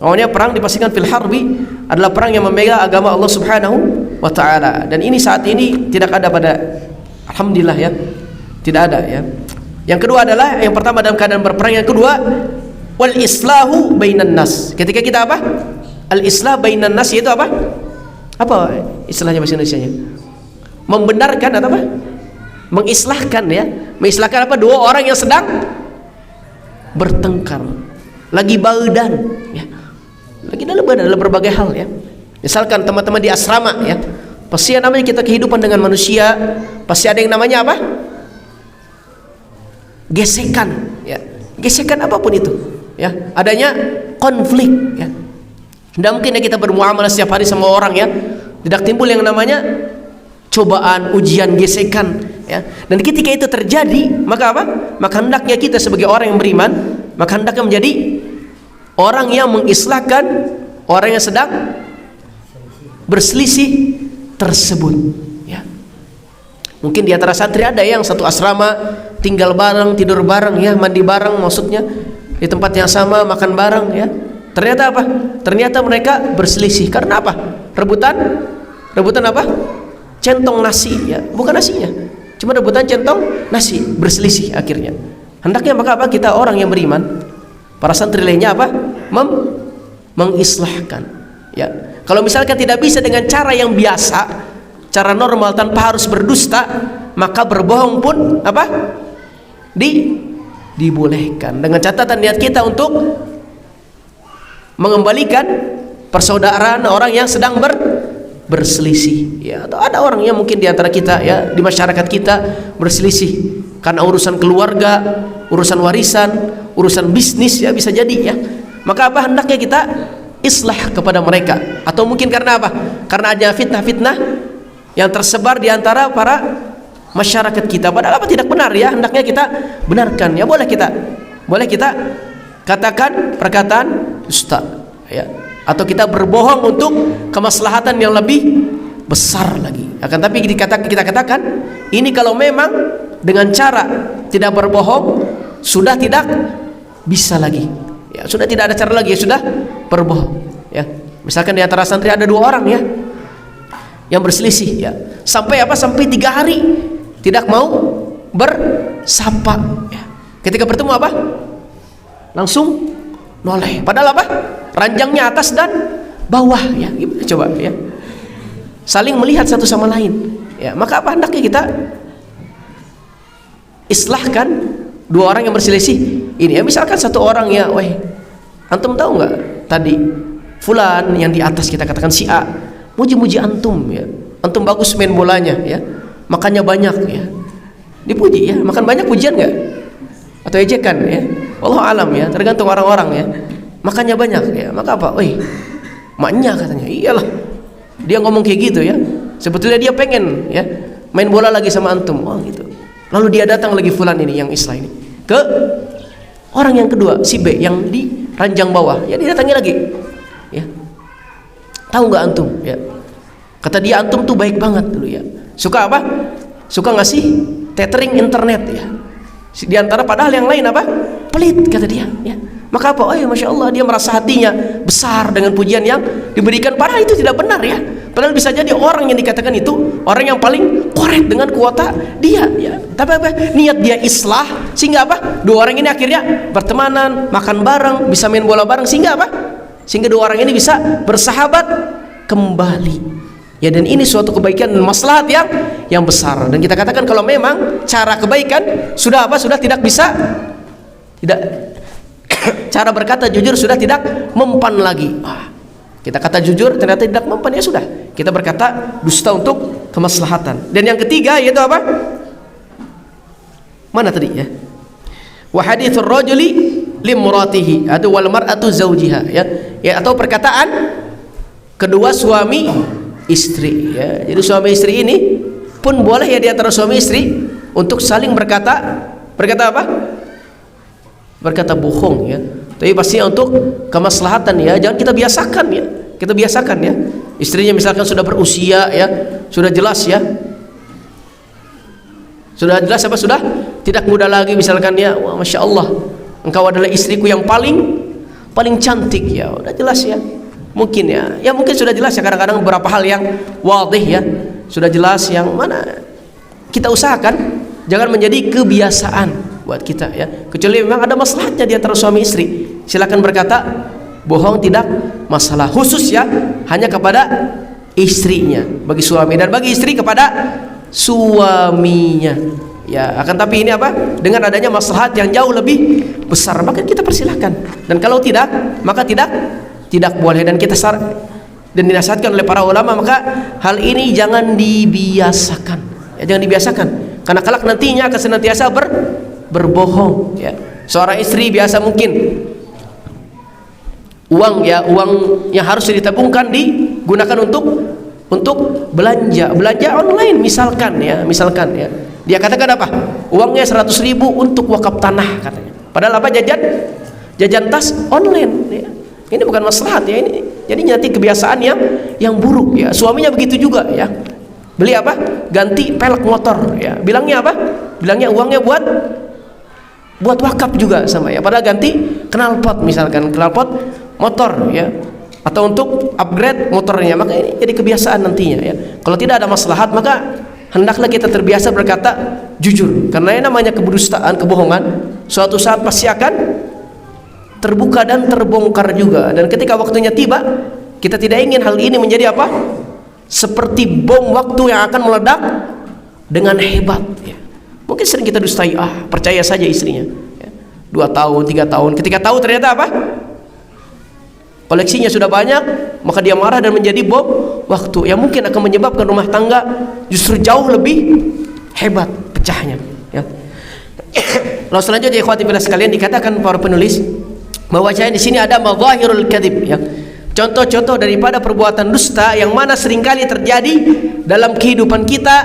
Awalnya perang dipastikan fil harbi adalah perang yang membela agama Allah Subhanahu wa taala, dan ini saat ini tidak ada pada, alhamdulillah ya, tidak ada ya. Yang kedua adalah, yang pertama dalam keadaan berperang, yang kedua wal islahu bainan nas. Ketika kita apa? Al islah bainan nas itu apa? Apa istilahnya bahasa Indonesianya? Membenarkan atau apa? Mengislahkan ya. Mengislahkan apa? 2 orang yang sedang bertengkar, lagi badan ya. Lagi dalam berbagai hal ya. Misalkan teman-teman di asrama ya, pasti yang namanya kita kehidupan dengan manusia, pasti ada yang namanya apa? Gesekan ya. Gesekan apapun itu ya, adanya konflik ya. Tidak mungkin ya kita bermuamalah setiap hari sama orang ya, tidak timbul yang namanya cobaan, ujian, gesekan ya. Dan ketika itu terjadi, maka apa? Maka hendaknya kita sebagai orang yang beriman, maka hendaknya menjadi orang yang mengislahkan orang yang sedang berselisih tersebut ya. Mungkin di antara santri ada yang satu asrama, tinggal bareng, tidur bareng ya, mandi bareng, maksudnya di tempat yang sama, makan bareng ya. Ternyata apa? Ternyata mereka berselisih karena apa? Rebutan apa? Centong nasi ya, bukan nasinya, cuma rebutan centong nasi, berselisih akhirnya. Hendaknya maka apa? Kita orang yang beriman, para santri lainnya apa? Mengislahkan ya. Kalau misalkan tidak bisa dengan cara yang biasa, cara normal tanpa harus berdusta, maka berbohong pun apa? Dibolehkan, dengan catatan niat kita untuk mengembalikan persaudaraan orang yang sedang berselisih ya. Atau ada orang yang mungkin di antara kita ya, di masyarakat kita berselisih karena urusan keluarga, urusan warisan, urusan bisnis ya, bisa jadi ya. Maka apa? Hendaknya kita islah kepada mereka. Atau mungkin karena apa? Karena ada fitnah-fitnah yang tersebar di antara para masyarakat kita. Padahal apa tidak benar ya, hendaknya kita benarkan ya. Boleh kita katakan perkataan dusta ya, atau kita berbohong untuk kemaslahatan yang lebih besar lagi. Akan tapi kita katakan ini kalau memang dengan cara tidak berbohong sudah tidak bisa lagi ya, sudah tidak ada cara lagi ya, sudah berbohong ya. Misalkan di antara santri ada 2 orang ya yang berselisih ya, sampai 3 hari tidak mau bersapa ya. Ketika bertemu apa? Langsung noleh. Padahal apa? Ranjangnya atas dan bawah ya. Gimana coba ya? Saling melihat satu sama lain ya. Maka apa hendaknya kita islahkan 2 orang yang berselisih ini ya. Misalkan satu orang ya, weh, antum tahu nggak tadi fulan yang di atas, kita katakan si A, muji-muji antum ya, antum bagus main bolanya ya, makannya banyak ya, dipuji ya. Makan banyak pujian nggak atau ejekan ya? Wallahu alam ya, tergantung orang-orang ya. Makannya banyak ya, maka apa? Weh, maknya katanya, iyalah dia ngomong kayak gitu ya, sebetulnya dia pengen ya main bola lagi sama antum. Oh gitu. Lalu dia datang lagi fulan ini yang islah ini ke orang yang kedua, si B yang di ranjang bawah ya, dia datangi lagi ya. Tahu nggak antum ya, kata dia antum tuh baik banget dulu ya, suka apa? Suka ngasih tethering internet ya. Di antara padahal yang lain apa? Pelit kata dia ya. Maka apa? Oh ya, Masya Allah, dia merasa hatinya besar dengan pujian yang diberikan. Padahal itu tidak benar ya. Padahal bisa jadi orang yang dikatakan itu orang yang paling korek dengan kuota dia ya. Tapi apa? Niat dia islah sehingga apa? 2 orang ini akhirnya bertemanan, makan bareng, bisa main bola bareng, sehingga apa? Sehingga 2 orang ini bisa bersahabat kembali ya. Dan ini suatu kebaikan dan maslahat yang besar. Dan kita katakan kalau memang cara kebaikan sudah apa? Sudah tidak bisa, tidak cara berkata jujur sudah tidak mempan lagi. Kita kata jujur ternyata tidak mempan, ya sudah, kita berkata dusta untuk kemaslahatan. Dan yang ketiga yaitu apa? Mana tadi ya? Wa hadithur rajuli limratihi atau wal mar'atu zawjiha ya. Ya, atau perkataan kedua suami istri ya. Jadi suami istri ini pun boleh ya di antara suami istri untuk saling berkata apa? Berkata bohong ya. Tapi pastinya untuk kemaslahatan ya. Jangan kita biasakan ya. Kita biasakan ya. Istrinya misalkan sudah berusia ya, sudah jelas ya. Sudah jelas apa? Sudah tidak muda lagi misalkan ya. Wah, Masya Allah, engkau adalah istriku yang paling cantik ya. Udah jelas ya. Mungkin ya. Ya mungkin sudah jelas ya, kadang-kadang beberapa hal yang wadih ya. Sudah jelas yang mana kita usahakan jangan menjadi kebiasaan buat kita ya, kecuali memang ada masalahnya di antara suami istri. Silakan berkata bohong, tidak masalah, khusus ya hanya kepada istrinya, bagi suami, dan bagi istri kepada suaminya ya. Akan tapi ini apa, dengan adanya maslahat yang jauh lebih besar maka kita persilahkan, dan kalau tidak maka tidak boleh. Dan kita dan dinasihatkan oleh para ulama, maka hal ini jangan dibiasakan ya, jangan dibiasakan, karena kelak nantinya akan senantiasa berbohong ya. Seorang istri biasa mungkin uang yang harus ditabungkan digunakan untuk belanja online misalkan ya, dia katakan apa, uangnya 100.000 untuk wakaf tanah katanya, padahal apa, jajan tas online ya. Ini bukan maslahat ya, ini jadi nanti kebiasaan yang buruk ya. Suaminya begitu juga ya, beli apa, ganti pelek motor ya, bilangnya apa, bilangnya uangnya buat wakaf juga sama ya, padahal ganti knalpot misalkan, knalpot motor ya, atau untuk upgrade motornya. Maka ini jadi kebiasaan nantinya ya. Kalau tidak ada maslahat maka hendaklah kita terbiasa berkata jujur, karena yang namanya kedustaan, kebohongan suatu saat pasti akan terbuka dan terbongkar juga. Dan ketika waktunya tiba, kita tidak ingin hal ini menjadi apa, seperti bom waktu yang akan meledak dengan hebat ya. Mungkin sering kita dustai, percaya saja istrinya ya. 2 tahun, 3 tahun, ketika tahu ternyata apa, koleksinya sudah banyak, maka dia marah dan menjadi bom waktu yang mungkin akan menyebabkan rumah tangga justru jauh lebih hebat pecahnya ya. Lalu selanjutnya ikhwati fillah sekalian, dikatakan para penulis bahwa di sini ada mazahirul kadzib ya, contoh-contoh daripada perbuatan dusta yang mana seringkali terjadi dalam kehidupan kita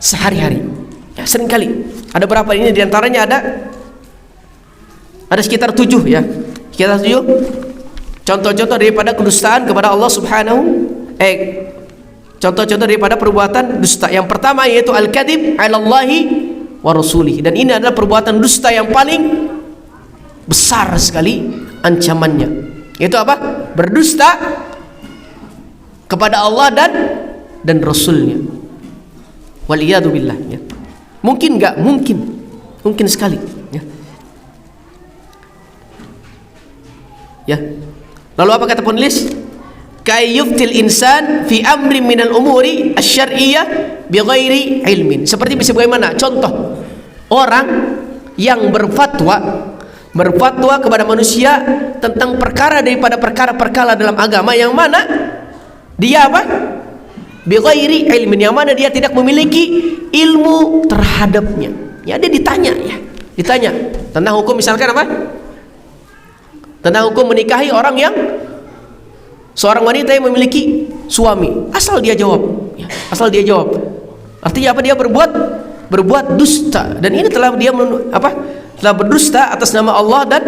sehari-hari Ya, seringkali. Ada berapa ini diantaranya ada sekitar 7 ya. Sekitar 7 contoh-contoh daripada kedustaan kepada Allah Subhanahu contoh-contoh daripada perbuatan dusta. Yang pertama yaitu al-kadzib 'alallahi wa rasulih, dan ini adalah perbuatan dusta yang paling besar sekali ancamannya. Yaitu apa? Berdusta kepada Allah dan Rasulnya. Waliyadu billah ya. Mungkin enggak? Mungkin sekali ya. Ya. Lalu apa kata penulis? Kayyuftil insan fi amri minal umuri asy-syar'iyyah bighairi ilmin. Seperti bagaimana? Contoh orang yang berfatwa kepada manusia tentang perkara daripada perkara-perkara dalam agama yang mana dia apa? Bighairi ilmin, yang mana dia tidak memiliki ilmu terhadapnya. Ya, dia ditanya tentang hukum, misalkan apa? Tentang hukum menikahi orang yang seorang wanita yang memiliki suami, asal dia jawab. Artinya apa? Dia berbuat dusta, dan ini telah dia telah berdusta atas nama Allah dan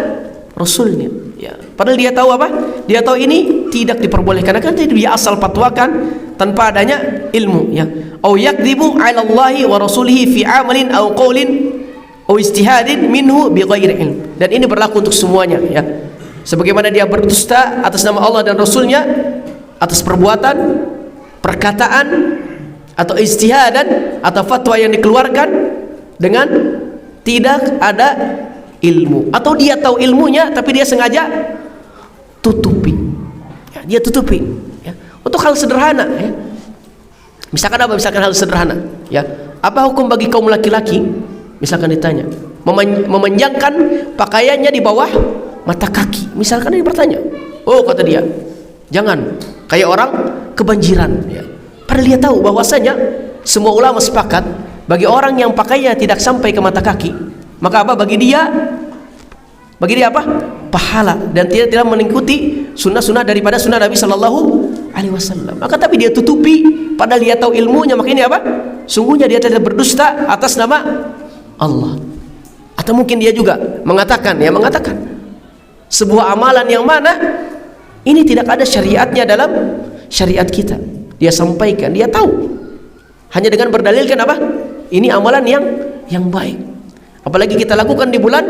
Rasulnya. Ya, padahal dia tahu apa? Dia tahu ini tidak diperbolehkan, karena dia asal fatwakan tanpa adanya ilmu. Ya, au yakdzibu 'ala Allahi wa rasulihi fi 'amalin aw qaulin aw ijtihadin minhu bighairi ilm. Dan ini berlaku untuk semuanya. Ya, sebagaimana dia berdusta atas nama Allah dan Rasulnya atas perbuatan, perkataan, atau ijtihadan, atau fatwa yang dikeluarkan dengan tidak ada ilmu, atau dia tahu ilmunya tapi dia sengaja tutupi. Ya, dia tutupi ya, untuk hal sederhana ya. Misalkan apa? Misalkan hal sederhana ya. Apa hukum bagi kaum laki-laki? Misalkan ditanya, memanjangkan pakaiannya di bawah mata kaki. Misalkan dia bertanya, oh kata dia, jangan, kayak orang kebanjiran ya. Padahal dia tahu bahwasanya semua ulama sepakat bagi orang yang pakainya tidak sampai ke mata kaki, maka apa? Bagi dia apa? Pahala, dan tidak mengikuti sunnah-sunnah daripada sunnah Nabi Sallallahu Alaihi Wasallam. Maka tapi dia tutupi, padahal dia tahu ilmunya. Maka ini apa? Sungguhnya dia tidak berdusta atas nama Allah. Atau mungkin dia juga mengatakan sebuah amalan yang mana ini tidak ada syariatnya dalam syariat kita. Dia sampaikan, dia tahu, hanya dengan berdalilkan apa? Ini amalan yang baik. Apalagi kita lakukan di bulan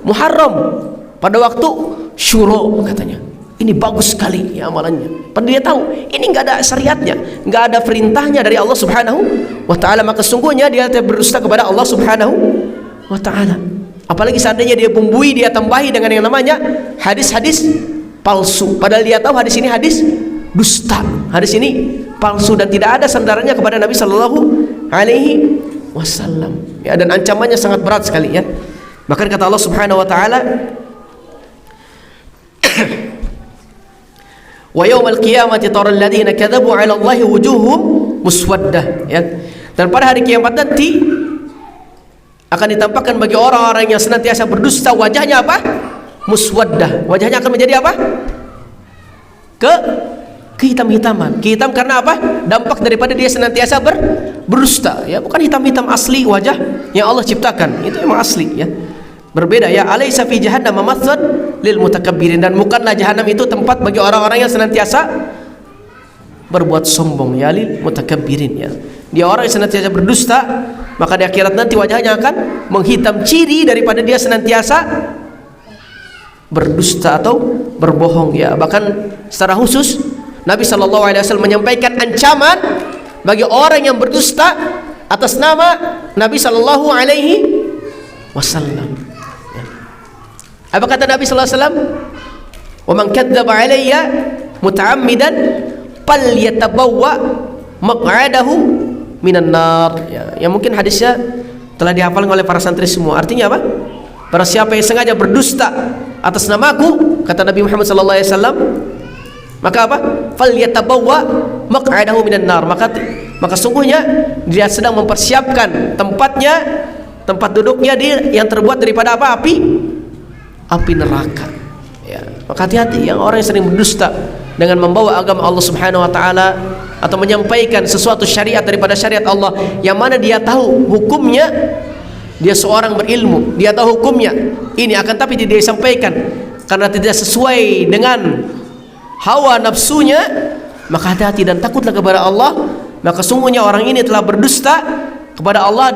Muharram pada waktu Syuro, katanya ini bagus sekali ya amalannya. Padahal dia tahu ini enggak ada syariatnya, enggak ada perintahnya dari Allah Subhanahu wa taala. Maka sungguhnya dia berdusta kepada Allah Subhanahu wa taala. Apalagi seandainya dia bumbui, dia tambahi dengan yang namanya hadis-hadis palsu, padahal dia tahu hadis ini hadis dusta, hadis ini palsu, dan tidak ada sandarannya kepada Nabi Sallallahu Alaihi Wasallam. Ya, dan ancamannya sangat berat sekali ya. Bahkan kata Allah Subhanahu Wa Taala, wa yaumal qiyamati taral ladzina kadzabu 'ala Allahi wujuhum muswaddah. Ya, dan pada hari kiamat nanti akan ditampakkan bagi orang-orang yang senantiasa berdusta wajahnya apa? Muswaddah. Wajahnya akan menjadi apa? Kehitam-hitaman. Kehitam karena apa? Dampak daripada dia senantiasa berdusta ya, bukan hitam-hitam asli wajah yang Allah ciptakan. Itu memang asli ya. Berbeda ya. Alaysa fi jahannam mathwan lil mutakabbirin, dan bukanlah jahanam itu tempat bagi orang-orang yang senantiasa berbuat sombong ya, lil mutakabbirin ya. Dia orang yang senantiasa berdusta, maka di akhirat nanti wajahnya akan menghitam, ciri daripada dia senantiasa berdusta atau berbohong ya. Bahkan secara khusus Nabi Sallallahu Alaihi Wasallam menyampaikan ancaman bagi orang yang berdusta atas nama Nabi Sallallahu Alaihi Wasallam. Apa kata Nabi Sallallahu Alaihi Wasallam? Wa man kadzdzaba alayya muta'ammidan falyatabawwa maq'adahu minan nar. Ya, mungkin hadisnya telah dihafal oleh para santri semua. Artinya apa? Barang siapa yang sengaja berdusta atas namaku, kata Nabi Muhammad Sallallahu Alaihi Wasallam, maka apa? Falyatabawwa maq'adahu minan nar. Maka sungguhnya dia sedang mempersiapkan tempat duduknya yang terbuat daripada apa? Api neraka. Ya, maka hati-hati yang orang yang sering berdusta dengan membawa agama Allah Subhanahu wa taala atau menyampaikan sesuatu syariat daripada syariat Allah yang mana dia tahu hukumnya, dia seorang berilmu, dia tahu hukumnya ini, akan tapi tidak disampaikan karena tidak sesuai dengan hawa nafsunya, maka hati-hati dan takutlah kepada Allah, maka sungguhnya orang ini telah berdusta kepada Allah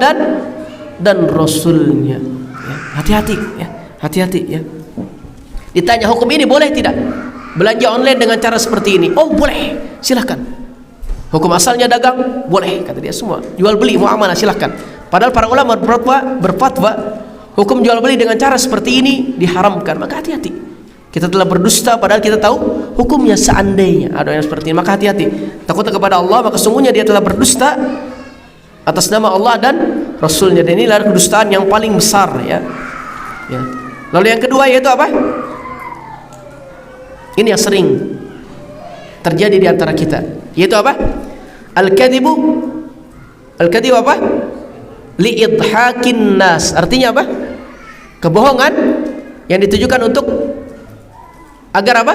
dan Rasulnya. Ya, hati-hati ya, hati-hati ya. Ditanya hukum ini boleh tidak? Belanja online dengan cara seperti ini. Oh boleh, silahkan. Hukum asalnya dagang, boleh, kata dia semua. Jual beli, muamalah, silahkan. Padahal para ulama berfatwa hukum jual beli dengan cara seperti ini diharamkan. Maka hati-hati. Kita telah berdusta padahal kita tahu hukumnya, seandainya ada yang seperti ini. Maka hati-hati. Takutlah kepada Allah, maka sungguhnya dia telah berdusta atas nama Allah dan Rasulnya. Dan inilah kedustaan yang paling besar ya. Ya. Lalu yang kedua yaitu apa? Ini yang sering terjadi di antara kita, yaitu apa? Al-kadhibu apa? Li'idhakin nas. Artinya apa? Kebohongan yang ditujukan untuk agar apa?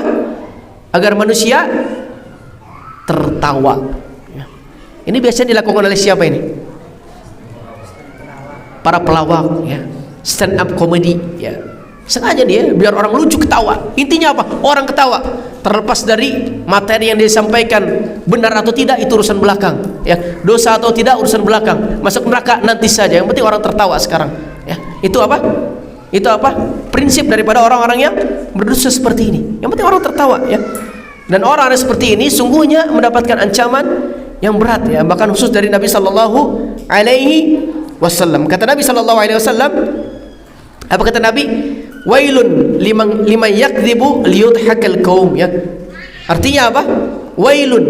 Agar manusia tertawa. Ini biasanya dilakukan oleh siapa ini? Para pelawak ya, stand up comedy ya. Sengaja dia biar orang lucu ketawa. Intinya apa? Orang ketawa. Terlepas dari materi yang disampaikan benar atau tidak itu urusan belakang ya. Dosa atau tidak urusan belakang. Masuk neraka nanti saja. Yang penting orang tertawa sekarang ya. Itu apa? Itu apa? Prinsip daripada orang-orang yang berdosa seperti ini. Yang penting orang tertawa ya. Dan orang-orang seperti ini sungguhnya mendapatkan ancaman yang berat ya. Bahkan khusus dari Nabi sallallahu alaihi wasallam. Kata Nabi sallallahu alaihi wasallam, apa kata Nabi? Wailun liman yakdzibu liyudhakal qaum ya. Artinya apa? Wailun.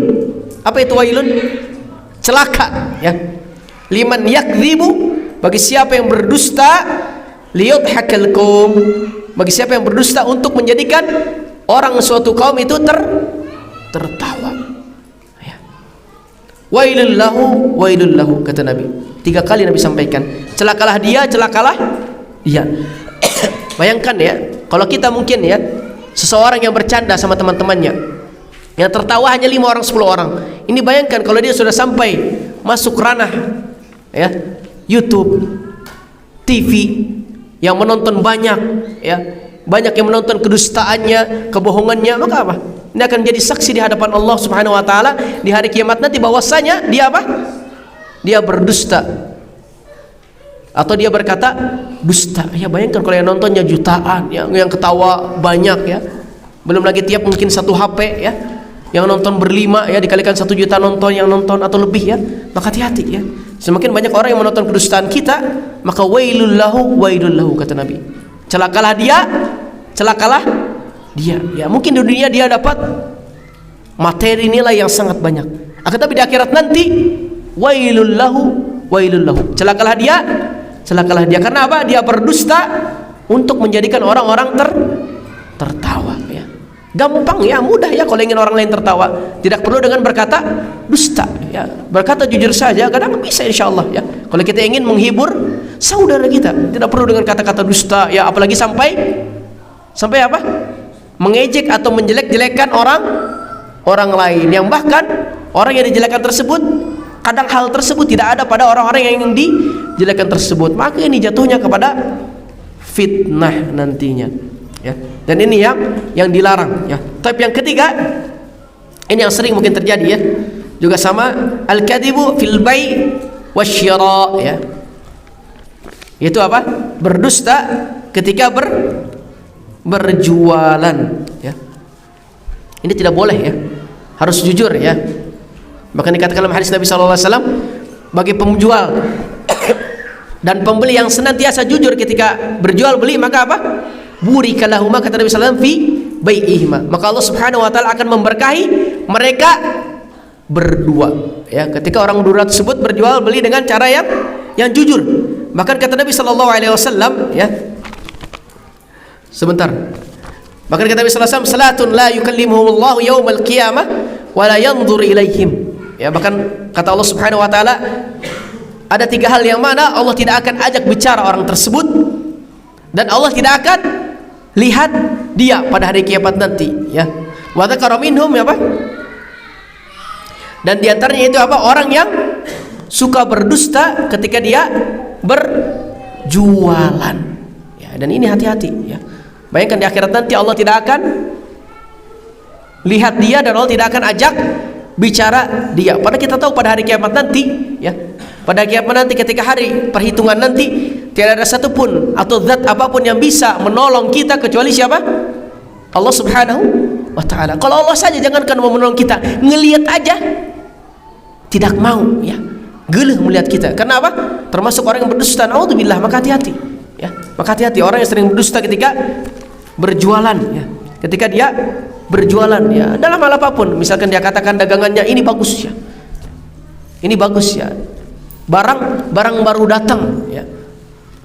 Apa itu wailun? Celaka ya. Liman yakdzibu, bagi siapa yang berdusta, liyudhakal qaum, bagi siapa yang berdusta untuk menjadikan orang suatu kaum itu tertawa ya. Wailul lahu kata Nabi. 3 kali Nabi sampaikan, celakalah dia, celakalah dia. Bayangkan ya, kalau kita mungkin ya, seseorang yang bercanda sama teman-temannya, yang tertawa hanya 5 orang 10 orang. Ini bayangkan kalau dia sudah sampai masuk ranah ya, YouTube, TV, yang menonton banyak ya, banyak yang menonton kedustaannya, kebohongannya, maka apa? Ini akan jadi saksi di hadapan Allah Subhanahu wa taala di hari kiamat nanti bahwasanya dia apa? Dia berdusta. Atau dia berkata dusta. Ya bayangkan kalau yang nontonnya jutaan, yang ketawa banyak ya. Belum lagi tiap mungkin 1 HP ya. Yang nonton berlima ya, dikalikan 1 juta nonton yang nonton atau lebih ya. Maka hati-hati ya. Semakin banyak orang yang menonton kedustaan kita, maka wailul lahu kata Nabi. Celakalah dia, celakalah dia. Ya, mungkin di dunia dia dapat materi nilai yang sangat banyak. Akan tapi di akhirat nanti wailul lahu. Celakalah dia, celakalah dia. Karena apa? Dia berdusta untuk menjadikan orang-orang tertawa ya. Gampang ya, mudah ya kalau ingin orang lain tertawa. Tidak perlu dengan berkata dusta ya. Berkata jujur saja kadang bisa insyaallah ya. Kalau kita ingin menghibur saudara kita, tidak perlu dengan kata-kata dusta ya, apalagi sampai apa? Mengejek atau menjelek-jelekan orang lain, yang bahkan orang yang dijelekkan tersebut kadang hal tersebut tidak ada pada orang-orang yang dijelekkan tersebut. Maka ini jatuhnya kepada fitnah nantinya ya. Dan ini yang dilarang ya. Tapi yang ketiga, ini yang sering mungkin terjadi ya, juga sama, al-kadzibu fil bai' wasyira ya. Itu apa? Berdusta ketika berjualan ya. Ini tidak boleh ya. Harus jujur ya. Bahkan dikatakan dalam hadis Nabi sallallahu alaihi wasallam, bagi penjual dan pembeli yang senantiasa jujur ketika berjual beli, maka apa? Burika lahuma, kata Nabi sallallahu alaihi wasallam, fi bai'ihima. Maka Allah Subhanahu wa taala akan memberkahi mereka berdua ya. Ketika orang berdua tersebut berjual beli dengan cara yang jujur. Bahkan kata Nabi sallallahu alaihi wasallam ya. Sebentar. Bahkan kata Nabi sallallahu alaihi wasallam, salatun la yukallimuhumullahu yaumal qiyamah wa la yanzur ilaihim. Ya, bahkan kata Allah Subhanahu wa taala, ada 3 hal yang mana Allah tidak akan ajak bicara orang tersebut dan Allah tidak akan lihat dia pada hari kiamat nanti ya. Wa dzakara minhum apa? Dan diantaranya itu apa? Orang yang suka berdusta ketika dia berjualan. Ya, dan ini hati-hati. Ya. Bayangkan di akhirat nanti Allah tidak akan lihat dia dan Allah tidak akan ajak bicara dia. Padahal kita tahu pada hari kiamat nanti, ya, pada kiamat nanti ketika hari perhitungan nanti tidak ada satupun atau zat apapun yang bisa menolong kita kecuali siapa? Allah Subhanahu wa ta'ala. Kalau Allah saja jangankan mau menolong kita, ngelihat aja tidak mau, ya. Geluh melihat kita. Karena apa? Termasuk orang yang berdusta. Naudzubillah, maka hati-hati. Ya, maka hati-hati orang yang sering berdusta ketika berjualan, ya. Ketika dia berjualan, ya, dalam hal apapun, misalkan dia katakan dagangannya ini bagus, ya. Ini bagus, ya. Barang baru datang, ya.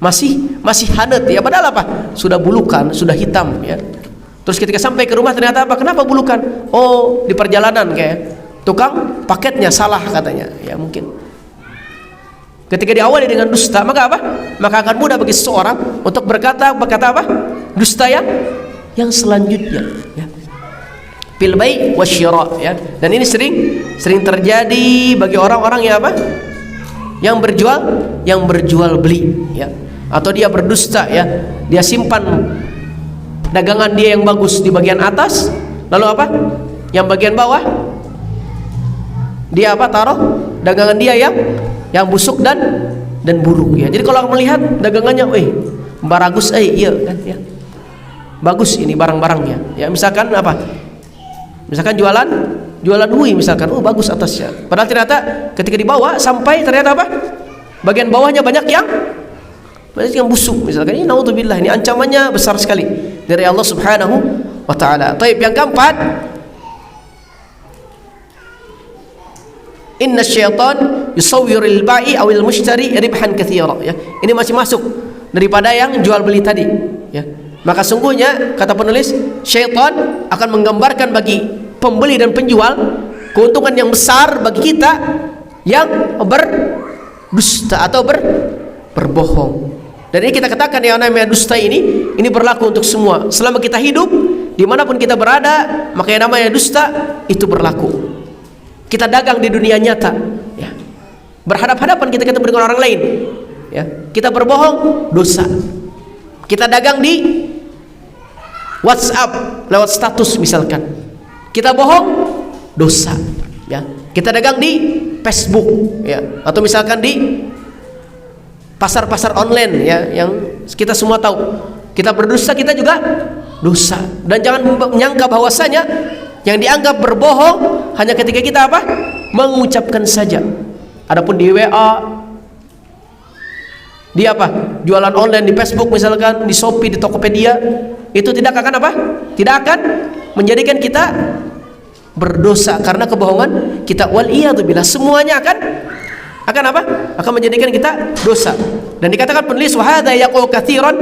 Masih hangat, ya, padahal apa? Sudah bulukan, sudah hitam, ya. Terus ketika sampai ke rumah ternyata apa? Kenapa bulukan? Oh, di perjalanan kayak tukang paketnya salah katanya. Ya mungkin. Ketika diawali dengan dusta, maka apa? Maka akan mudah bagi seseorang untuk berkata apa? Dusta yang selanjutnya, ya. Fil bai' wasyira, ya. Dan ini sering terjadi bagi orang-orang yang apa? Yang berjual beli, ya. Atau dia berdusta, ya. Dia simpan dagangan dia yang bagus di bagian atas, lalu apa? Yang bagian bawah dia apa? Taruh dagangan dia yang busuk dan buruk, ya. Jadi kalau melihat dagangannya, bagus, iya kan, ya. Bagus ini barang-barangnya. Ya, misalkan apa? Misalkan jualan hui misalkan, bagus atasnya. Padahal ternyata ketika dibawa sampai ternyata apa? Bagian bawahnya banyak yang busuk misalkan. Ini naudzubillah, ini ancamannya besar sekali dari Allah Subhanahu wa ta'ala. Taib, yang keempat, inna syaitan yusawwirul ba'i awil mushtari ribhan katsira, ya. Ini masih masuk daripada yang jual beli tadi, ya. Maka sungguhnya kata penulis, syaitan akan menggambarkan bagi pembeli dan penjual keuntungan yang besar bagi kita yang berdusta atau berbohong. Dan ini kita katakan yang namanya dusta ini berlaku untuk semua. Selama kita hidup, dimanapun kita berada, maka yang namanya dusta itu berlaku. Kita dagang di dunia nyata, ya. Berhadap-hadapan kita ketemu dengan orang lain, ya. Kita berbohong, dosa. Kita dagang di WhatsApp lewat status misalkan, kita bohong, dosa, ya. Kita dagang di Facebook, ya. Atau misalkan di pasar-pasar online, ya, yang kita semua tahu. Kita berdosa, kita juga dosa. Dan jangan menyangka bahwasanya yang dianggap berbohong hanya ketika kita apa? Mengucapkan saja. Adapun di WA, di apa? Jualan online di Facebook misalkan, di Shopee, di Tokopedia, itu tidak akan apa? Tidak akan menjadikan kita berdosa karena kebohongan kita. Wal iyadzubillah, semuanya akan apa? Akan menjadikan kita dosa. Dan dikatakan penulis, wa hadza yaqul katsiran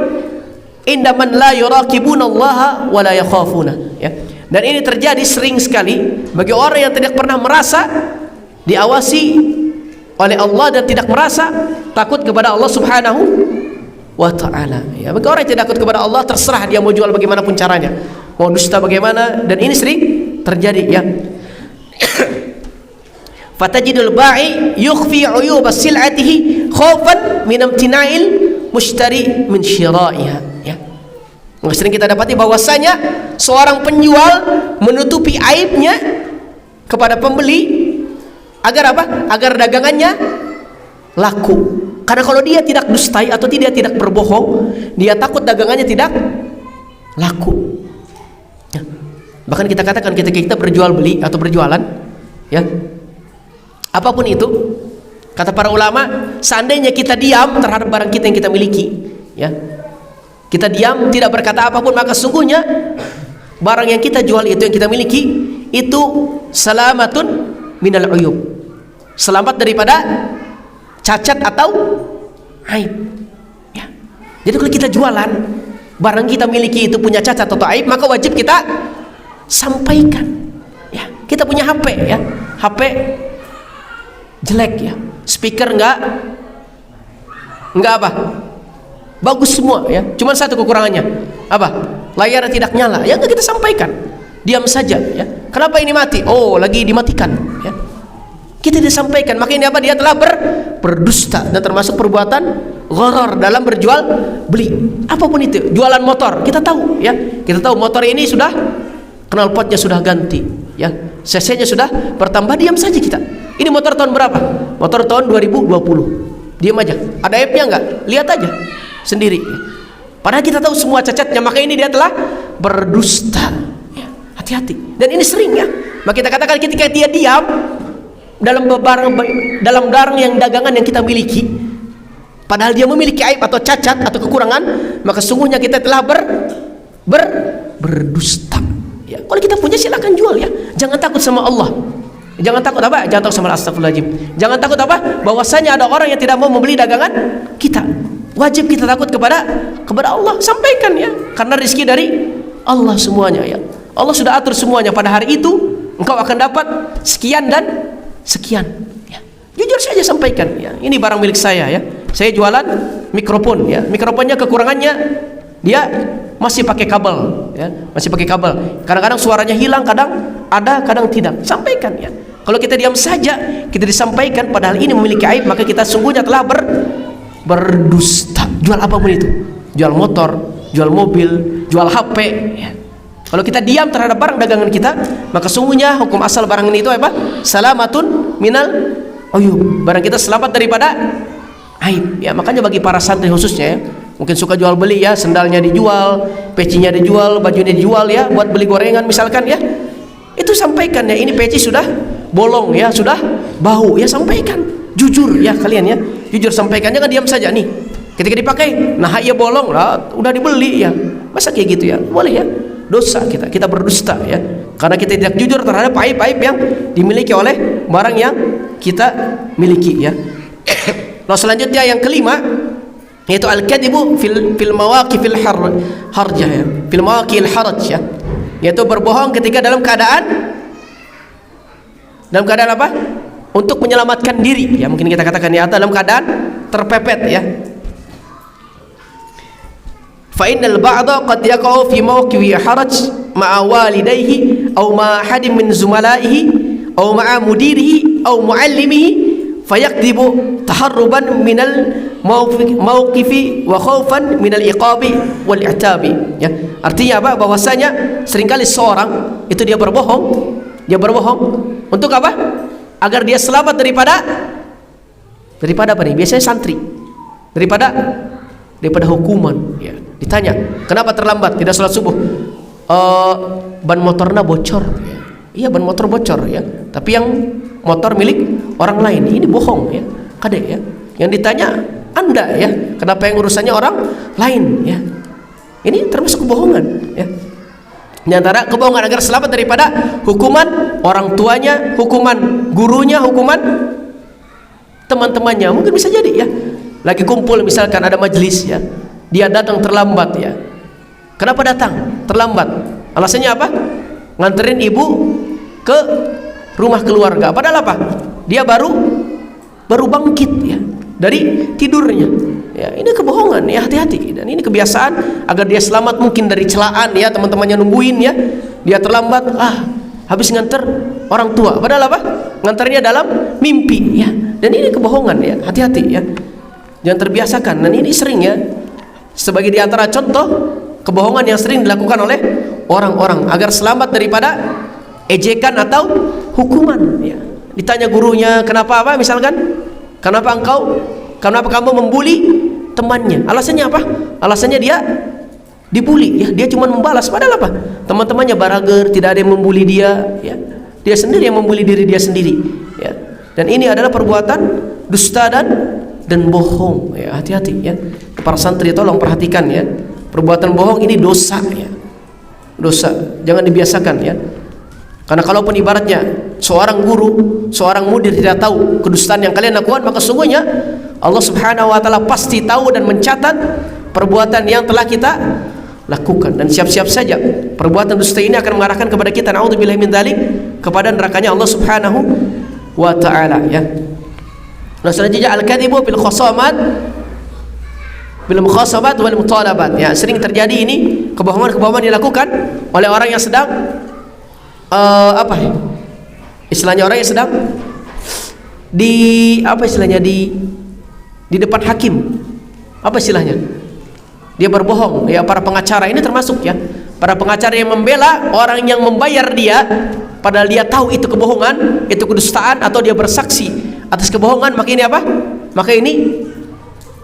inda man la yuraqibunallaha wa la yakhafuna, ya. Dan ini terjadi sering sekali bagi orang yang tidak pernah merasa diawasi oleh Allah dan tidak merasa takut kepada Allah Subhanahu wa ta'ala, ya. Bagi orang yang tidak takut kepada Allah, terserah dia mau jual bagaimanapun caranya, mau dusta bagaimana, dan ini sering terjadi, ya. Fatajidul ba'i yukhfi uyub sil'atihi khaufan min imtina'il mushtari min syira'iha, ya. Sering kita dapati bahwasanya seorang penjual menutupi aibnya kepada pembeli agar apa? Agar dagangannya laku. Karena kalau dia tidak dustai atau tidak berbohong, dia takut dagangannya tidak laku, ya. Bahkan kita katakan ketika kita berjual beli atau berjualan, ya, apapun itu, kata para ulama, seandainya kita diam terhadap barang kita yang kita miliki, ya, kita diam tidak berkata apapun, maka sungguhnya barang yang kita jual itu, yang kita miliki itu salamatun minal uyub, selamat daripada cacat atau aib, ya. Jadi kalau kita jualan barang kita miliki itu punya cacat atau aib, maka wajib kita sampaikan, ya. Kita punya HP, ya, HP jelek, ya, speaker enggak apa, bagus semua, ya, cuman satu kekurangannya apa? Layar tidak nyala, ya, enggak kita sampaikan. diam saja ya. Kenapa ini mati? Oh, lagi dimatikan ya. Kita disampaikan, makanya apa? Dia telah berdusta, dan termasuk perbuatan gharar dalam berjual beli. Apapun itu, jualan motor, kita tahu ya. Kita tahu motor ini sudah knalpotnya sudah ganti ya. CC-nya sudah bertambah, diam saja kita. Ini motor tahun berapa? Motor tahun 2020. Diam aja. Ada aibnya enggak? Lihat aja sendiri. Padahal kita tahu semua cacatnya, maka ini dia telah berdusta. Ya, hati-hati. Dan ini sering ya. Maka kita katakan ketika dia diam dalam barang yang dagangan yang kita miliki, padahal dia memiliki aib atau cacat atau kekurangan, maka sungguhnya kita telah berdusta. Ya, kalau kita punya silakan jual ya. Jangan takut sama Allah. Jangan takut apa? Jangan takut sama astagfirullahaladzim. Jangan takut apa? Bahwasanya ada orang yang tidak mau membeli dagangan kita. Wajib kita takut kepada Allah. Sampaikan ya. Karena rezeki dari Allah semuanya ya. Allah sudah atur semuanya. Pada hari itu engkau akan dapat sekian dan sekian ya. Jujur saja sampaikan ya. Ini barang milik saya ya. Saya jualan mikrofon ya. Mikrofonnya kekurangannya dia masih pakai kabel ya, masih pakai kabel. Kadang-kadang suaranya hilang, kadang ada, kadang tidak. Sampaikan ya. Kalau kita diam saja, kita disampaikan padahal ini memiliki aib, maka kita sungguhnya telah berdusta. Jual apapun itu, jual motor, jual mobil, jual HP ya. Kalau kita diam terhadap barang dagangan kita, maka sungguhnya hukum asal barang ini itu apa? Salamatun minal uyub. Barang kita selamat daripada aib ya. Makanya bagi para santri khususnya ya, mungkin suka jual beli ya, sendalnya dijual, pecinya dijual, bajunya dijual ya, buat beli gorengan misalkan ya, itu sampaikan ya, ini peci sudah bolong ya, sudah bau ya, sampaikan jujur ya kalian ya, jujur sampaikan, jangan diam saja nih ketika dipakai, nah iya bolong lah, udah dibeli ya, masa kayak gitu ya, boleh ya, dosa kita berdusta ya, karena kita tidak jujur terhadap aib-aib yang dimiliki oleh barang yang kita miliki ya. Nah selanjutnya yang kelima, yaitu al-kadhibu fil mawaqifil harjah ya, fil mawaqil haraj ya, yaitu berbohong ketika dalam keadaan apa? Untuk menyelamatkan diri ya, mungkin kita katakan ya, dalam keadaan terpepet ya. Fa innal ba'da qad yaqa'u fi mawqifi haraj ma'a walidayhi aw ma'a hadin min zumalaihi aw ma'a mudirihi aw muallimihi fayakdibu taharruban minal mauqifi wa khaufan minal iqabi wal i'tabi ya. Artinya apa? Bahwasanya seringkali seorang itu dia berbohong untuk apa? Agar dia selamat daripada apa nih? Biasanya santri. Daripada hukuman ya. Ditanya, "Kenapa terlambat? Tidak sholat subuh?" Ban motornya bocor ya. Iya, ban motor bocor ya. Tapi yang motor milik orang lain, ini bohong ya, kadek ya. Yang ditanya Anda ya, kenapa yang urusannya orang lain ya. Ini termasuk kebohongan ya. Di antara kebohongan agar selamat daripada hukuman orang tuanya, hukuman gurunya, hukuman teman-temannya. Mungkin bisa jadi ya, lagi kumpul misalkan ada majelis ya, dia datang terlambat ya. Kenapa datang terlambat? Alasannya apa? Nganterin ibu ke rumah keluarga. Padahal apa? Dia baru bangkit ya dari tidurnya. Ya, ini kebohongan ya, hati-hati. Dan ini kebiasaan agar dia selamat mungkin dari celaan ya, teman-temannya nungguin ya. Dia terlambat, habis nganter orang tua. Padahal apa? Nganternya dalam mimpi ya. Dan ini kebohongan ya, hati-hati ya. Jangan terbiasakan. Dan ini sering ya, sebagai di antara contoh kebohongan yang sering dilakukan oleh orang-orang agar selamat daripada ejekan atau hukuman ya. Ditanya gurunya, kenapa apa misalkan, kenapa kamu membuli temannya? Alasannya apa? Alasannya dia dibuli ya, dia cuma membalas. Padahal apa? Teman-temannya barager, tidak ada yang membuli dia ya. Dia sendiri yang membuli diri dia sendiri ya. Dan ini adalah perbuatan dusta dan bohong ya, hati-hati ya. Para santri tolong perhatikan ya. Perbuatan bohong ini dosa ya. Dosa, jangan dibiasakan ya. Karena kalaupun ibaratnya seorang guru, seorang mudir tidak tahu kedustaan yang kalian lakukan, maka sungguhnya Allah Subhanahu wa taala pasti tahu dan mencatat perbuatan yang telah kita lakukan. Dan siap-siap saja perbuatan dusta ini akan mengarahkan kepada kita, naudzubillahi min dzalik, kepada nerakanya Allah Subhanahu wa taala ya. Nah, selanjutnya al-kadzibu fil khasamat bil mukhasabat wal mutalabat ya. Sering terjadi ini kebohongan-kebohongan dilakukan oleh orang yang sedang apa ya? Istilahnya orang yang sedang di apa istilahnya di depan hakim. Apa istilahnya? Dia berbohong, ya para pengacara ini termasuk ya. Para pengacara yang membela orang yang membayar dia padahal dia tahu itu kebohongan, itu kedustaan, atau dia bersaksi atas kebohongan, maka ini apa? Maka ini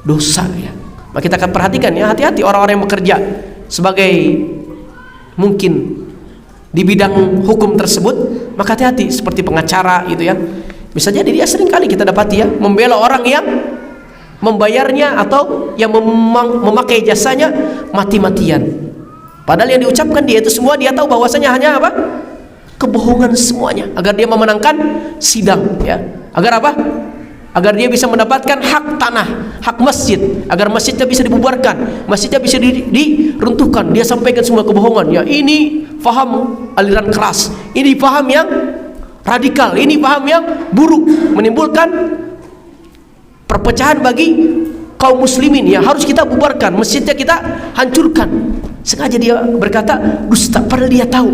dosa ya. Maka kita akan perhatikan ya, hati-hati orang-orang yang bekerja sebagai mungkin di bidang hukum tersebut, maka hati-hati seperti pengacara gitu ya. Bisa jadi dia sering kali kita dapati ya membela orang yang membayarnya atau yang memakai jasanya mati-matian. Padahal yang diucapkan dia itu semua dia tahu bahwasanya hanya apa? Kebohongan semuanya agar dia memenangkan sidang ya. Agar apa? Agar dia bisa mendapatkan hak tanah, hak masjid, agar masjidnya bisa dibubarkan, masjidnya bisa diruntuhkan. Dia sampaikan semua kebohongan ya. Ini faham aliran keras, ini paham yang radikal, ini paham yang buruk, menimbulkan perpecahan bagi kaum muslimin ya. Harus kita bubarkan, masjidnya kita hancurkan. Sengaja dia berkata dusta padahal dia tahu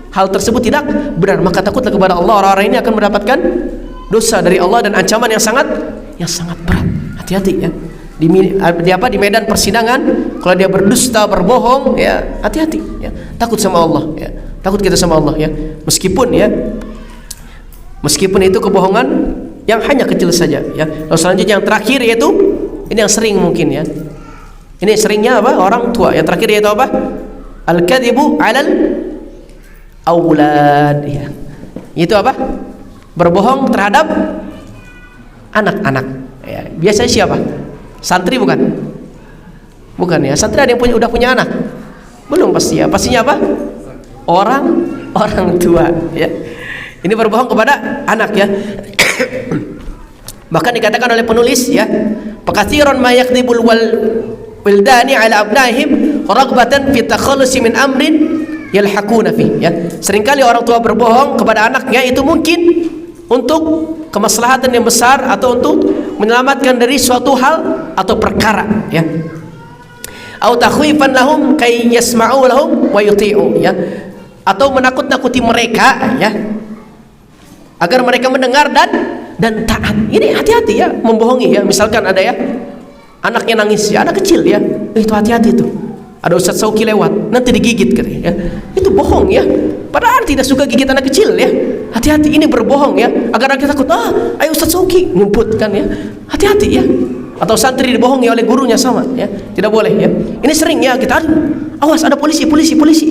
hal tersebut tidak benar. Maka takutlah kepada Allah, orang-orang ini akan mendapatkan dosa dari Allah dan ancaman yang sangat berat. Hati-hati ya. Di medan persidangan kalau dia berdusta, berbohong ya, hati-hati ya. Takut sama Allah ya. Takut kita sama Allah ya. Meskipun itu kebohongan yang hanya kecil saja ya. Lalu selanjutnya yang terakhir yaitu ini yang sering mungkin ya. Ini seringnya apa? Orang tua. Yang terakhir yaitu apa? Al-kadzibu 'alal aulad ya. Itu apa? Berbohong terhadap anak-anak ya. Biasanya siapa? Santri bukan? Bukan ya. Santri ada yang udah punya anak? Belum pasti ya. Pastinya apa? Orang tua ya. Ini berbohong kepada anak ya. Bahkan dikatakan oleh penulis ya, "Fakatsiran ma yakdzibul wildani ala abnaihim raghbatan fi takhallusi min amrin yalhaquna fi." Ya. Seringkali orang tua berbohong kepada anaknya itu mungkin untuk kemaslahatan yang besar atau untuk menyelamatkan dari suatu hal atau perkara ya. Au takhwifan lahum kay yasma'u lahum wa yuti'u ya. Atau menakut-nakuti mereka ya, agar mereka mendengar dan taat. Ini hati-hati ya membohongi ya. Misalkan ada ya anaknya nangis ya, anak kecil ya, itu hati-hati tuh. Ada Ustadz Sauki lewat, nanti digigit katanya ya. Itu bohong ya. Padahal tidak suka gigit anak kecil ya. Hati-hati, ini berbohong ya. Agar kita takut, ayo Ustadz Sauki nyumput kan ya. Hati-hati ya. Atau santri dibohongi oleh gurunya sama ya. Tidak boleh ya. Ini sering ya kita, awas ada polisi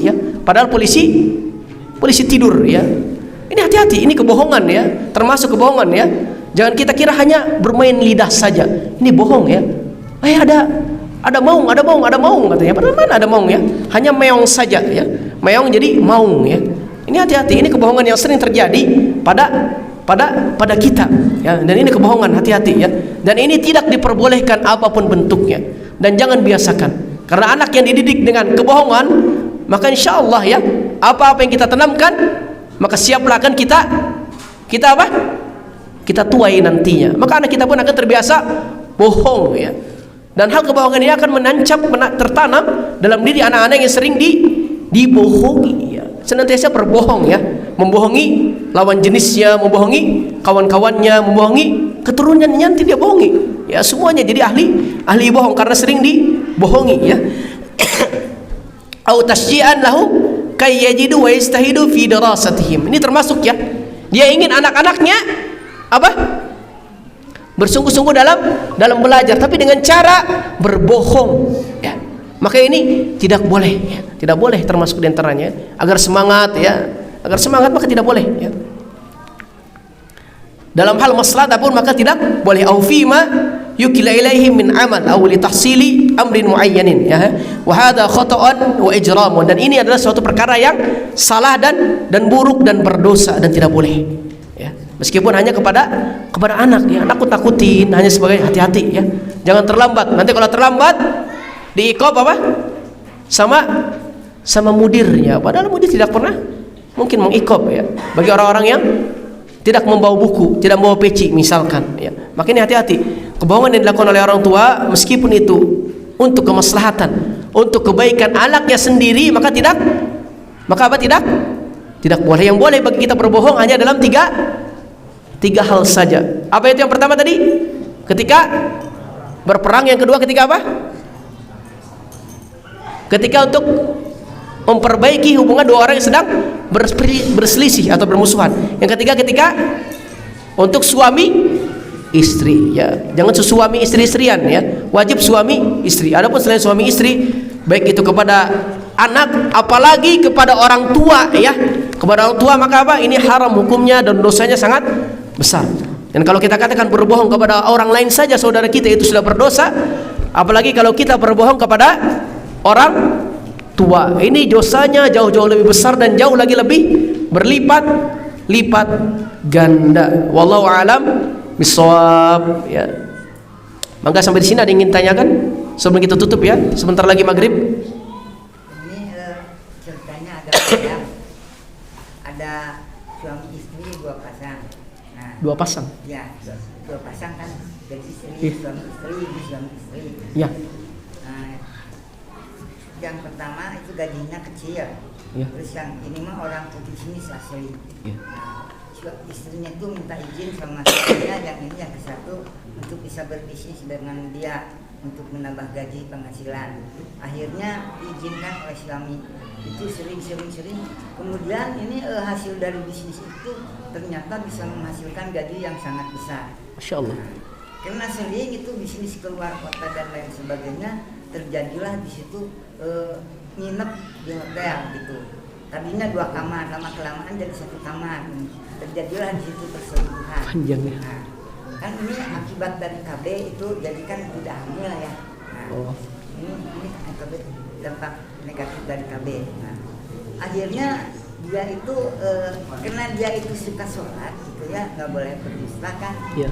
ya. Padahal polisi tidur ya. Ini hati-hati, ini kebohongan ya. Termasuk kebohongan ya. Jangan kita kira hanya bermain lidah saja. Ini bohong ya. Ada maung katanya. Padahal mana ada maung ya? Hanya meong saja ya. Meong jadi maung ya. Ini hati-hati, ini kebohongan yang sering terjadi pada kita ya. Dan ini kebohongan, hati-hati ya. Dan ini tidak diperbolehkan apapun bentuknya. Dan jangan biasakan. Karena anak yang dididik dengan kebohongan, maka insya Allah ya, apa-apa yang kita tanamkan, maka siaplah akan kita apa? Kita tuai nantinya. Maka anak kita pun akan terbiasa bohong ya. Dan hal kebohongan ini akan tertanam dalam diri anak-anak yang sering dibohongi ya. Senantiasa berbohong ya, membohongi lawan jenisnya, membohongi kawan-kawannya, membohongi keturunannya, nanti dia bohongi ya. Semuanya jadi ahli bohong karena sering dibohongi ya. Au tasji'an lahu kay yajidu wa yastahidu fi dirasatihim. Ini termasuk ya, dia ingin anak-anaknya apa? Bersungguh-sungguh dalam belajar, tapi dengan cara berbohong ya. Maka ini tidak boleh ya. Tidak boleh, termasuk diantaranya agar semangat ya, maka tidak boleh ya. Dalam hal maslahat pun maka tidak boleh. Au fima yukila ilaihi min amal aw li tahsili amrin muayyanin ya. Wa hadha khata'an wa ijramun. Dan ini adalah suatu perkara yang salah dan buruk dan berdosa dan tidak boleh ya. Meskipun hanya kepada anak ya, nakut-nakutin hanya sebagai hati-hati ya. Jangan terlambat. Nanti kalau terlambat diiqab apa? Sama mudirnya. Padahal mudir tidak pernah mungkin mengiqab ya. Bagi orang-orang yang tidak membawa buku, tidak membawa peci misalkan ya. Makanya hati-hati. Kebohongan yang dilakukan oleh orang tua meskipun itu untuk kemaslahatan, untuk kebaikan anaknya sendiri, maka Tidak boleh. Yang boleh bagi kita berbohong hanya dalam tiga hal saja. Apa itu yang pertama tadi? Ketika berperang. Yang kedua ketika apa? Ketika untuk memperbaiki hubungan dua orang yang sedang berselisih atau bermusuhan. Yang ketiga ketika untuk suami istri, ya. Jangan suami istri-istrian, ya. Wajib suami istri. Adapun selain suami istri, baik itu kepada anak, apalagi kepada orang tua, ya. Kepada orang tua maka apa? Ini haram hukumnya dan dosanya sangat besar. Dan kalau kita katakan berbohong kepada orang lain saja saudara kita itu sudah berdosa, apalagi kalau kita berbohong kepada orang tua. Ini dosanya jauh-jauh lebih besar dan jauh lagi lebih berlipat-lipat ganda. Wallahu alam bisawab, ya. Maka sampai di sini ada yang ingin tanyakan sebelum kita tutup, ya. Sebentar lagi maghrib. Ini ceritanya ada suami istri dua pasang. Nah, Dua pasang. Ya, dua pasang kan, jadi istri, suami istri. Ya. Nah, yang pertama itu gajinya kecil. Ya. Terus yang ini mah orang putih sini asli. Ya. Nah, istrinya itu minta izin sama suaminya yang ini yang ke satu untuk bisa berbisnis dengan dia untuk menambah gaji penghasilan. Akhirnya diizinkan oleh suami. Itu sering. Kemudian ini hasil dari bisnis itu ternyata bisa menghasilkan gaji yang sangat besar. Masya Allah. Nah, karena sering itu bisnis keluar kota dan lain sebagainya, terjadilah di situ nginep di hotel gitu. Tadinya 2 kamar, lama kelamaan jadi 1 kamar. Terjadilah di situ perselingkuhan. Panjang, ya. Nah, kan ini akibat dari KB itu jadi kan tidak hamil ya. Nah, ini akibat dampak negatif dari KB. Nah, akhirnya dia itu karena dia itu suka sholat gitu ya, nggak boleh berdusta kan. Ya.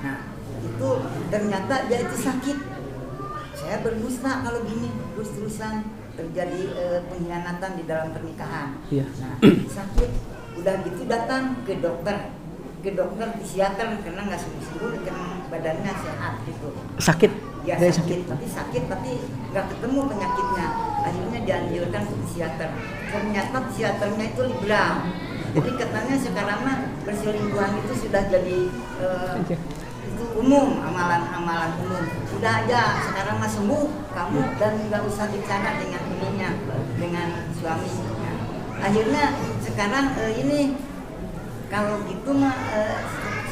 Nah, itu ternyata dia itu sakit. Saya berdusta kalau gini terus-terusan terjadi pengkhianatan di dalam pernikahan. Ya. Nah, sakit, udah gitu datang ke dokter psikiater karena nggak sembuh-sembuh, karena badannya sehat gitu. Sakit. Ya sakit, tapi nggak ketemu penyakitnya. Akhirnya dianjurkan ke psikiater. Ternyata psikiaternya itu liberal. Jadi katanya sekarang mah perselingkuhan itu sudah jadi itu umum, amalan umum. Udah aja sekarang mah sembuh kamu dan nggak usah bicara dengan ininya, dengan suaminya. Akhirnya sekarang ini kalau gitu mah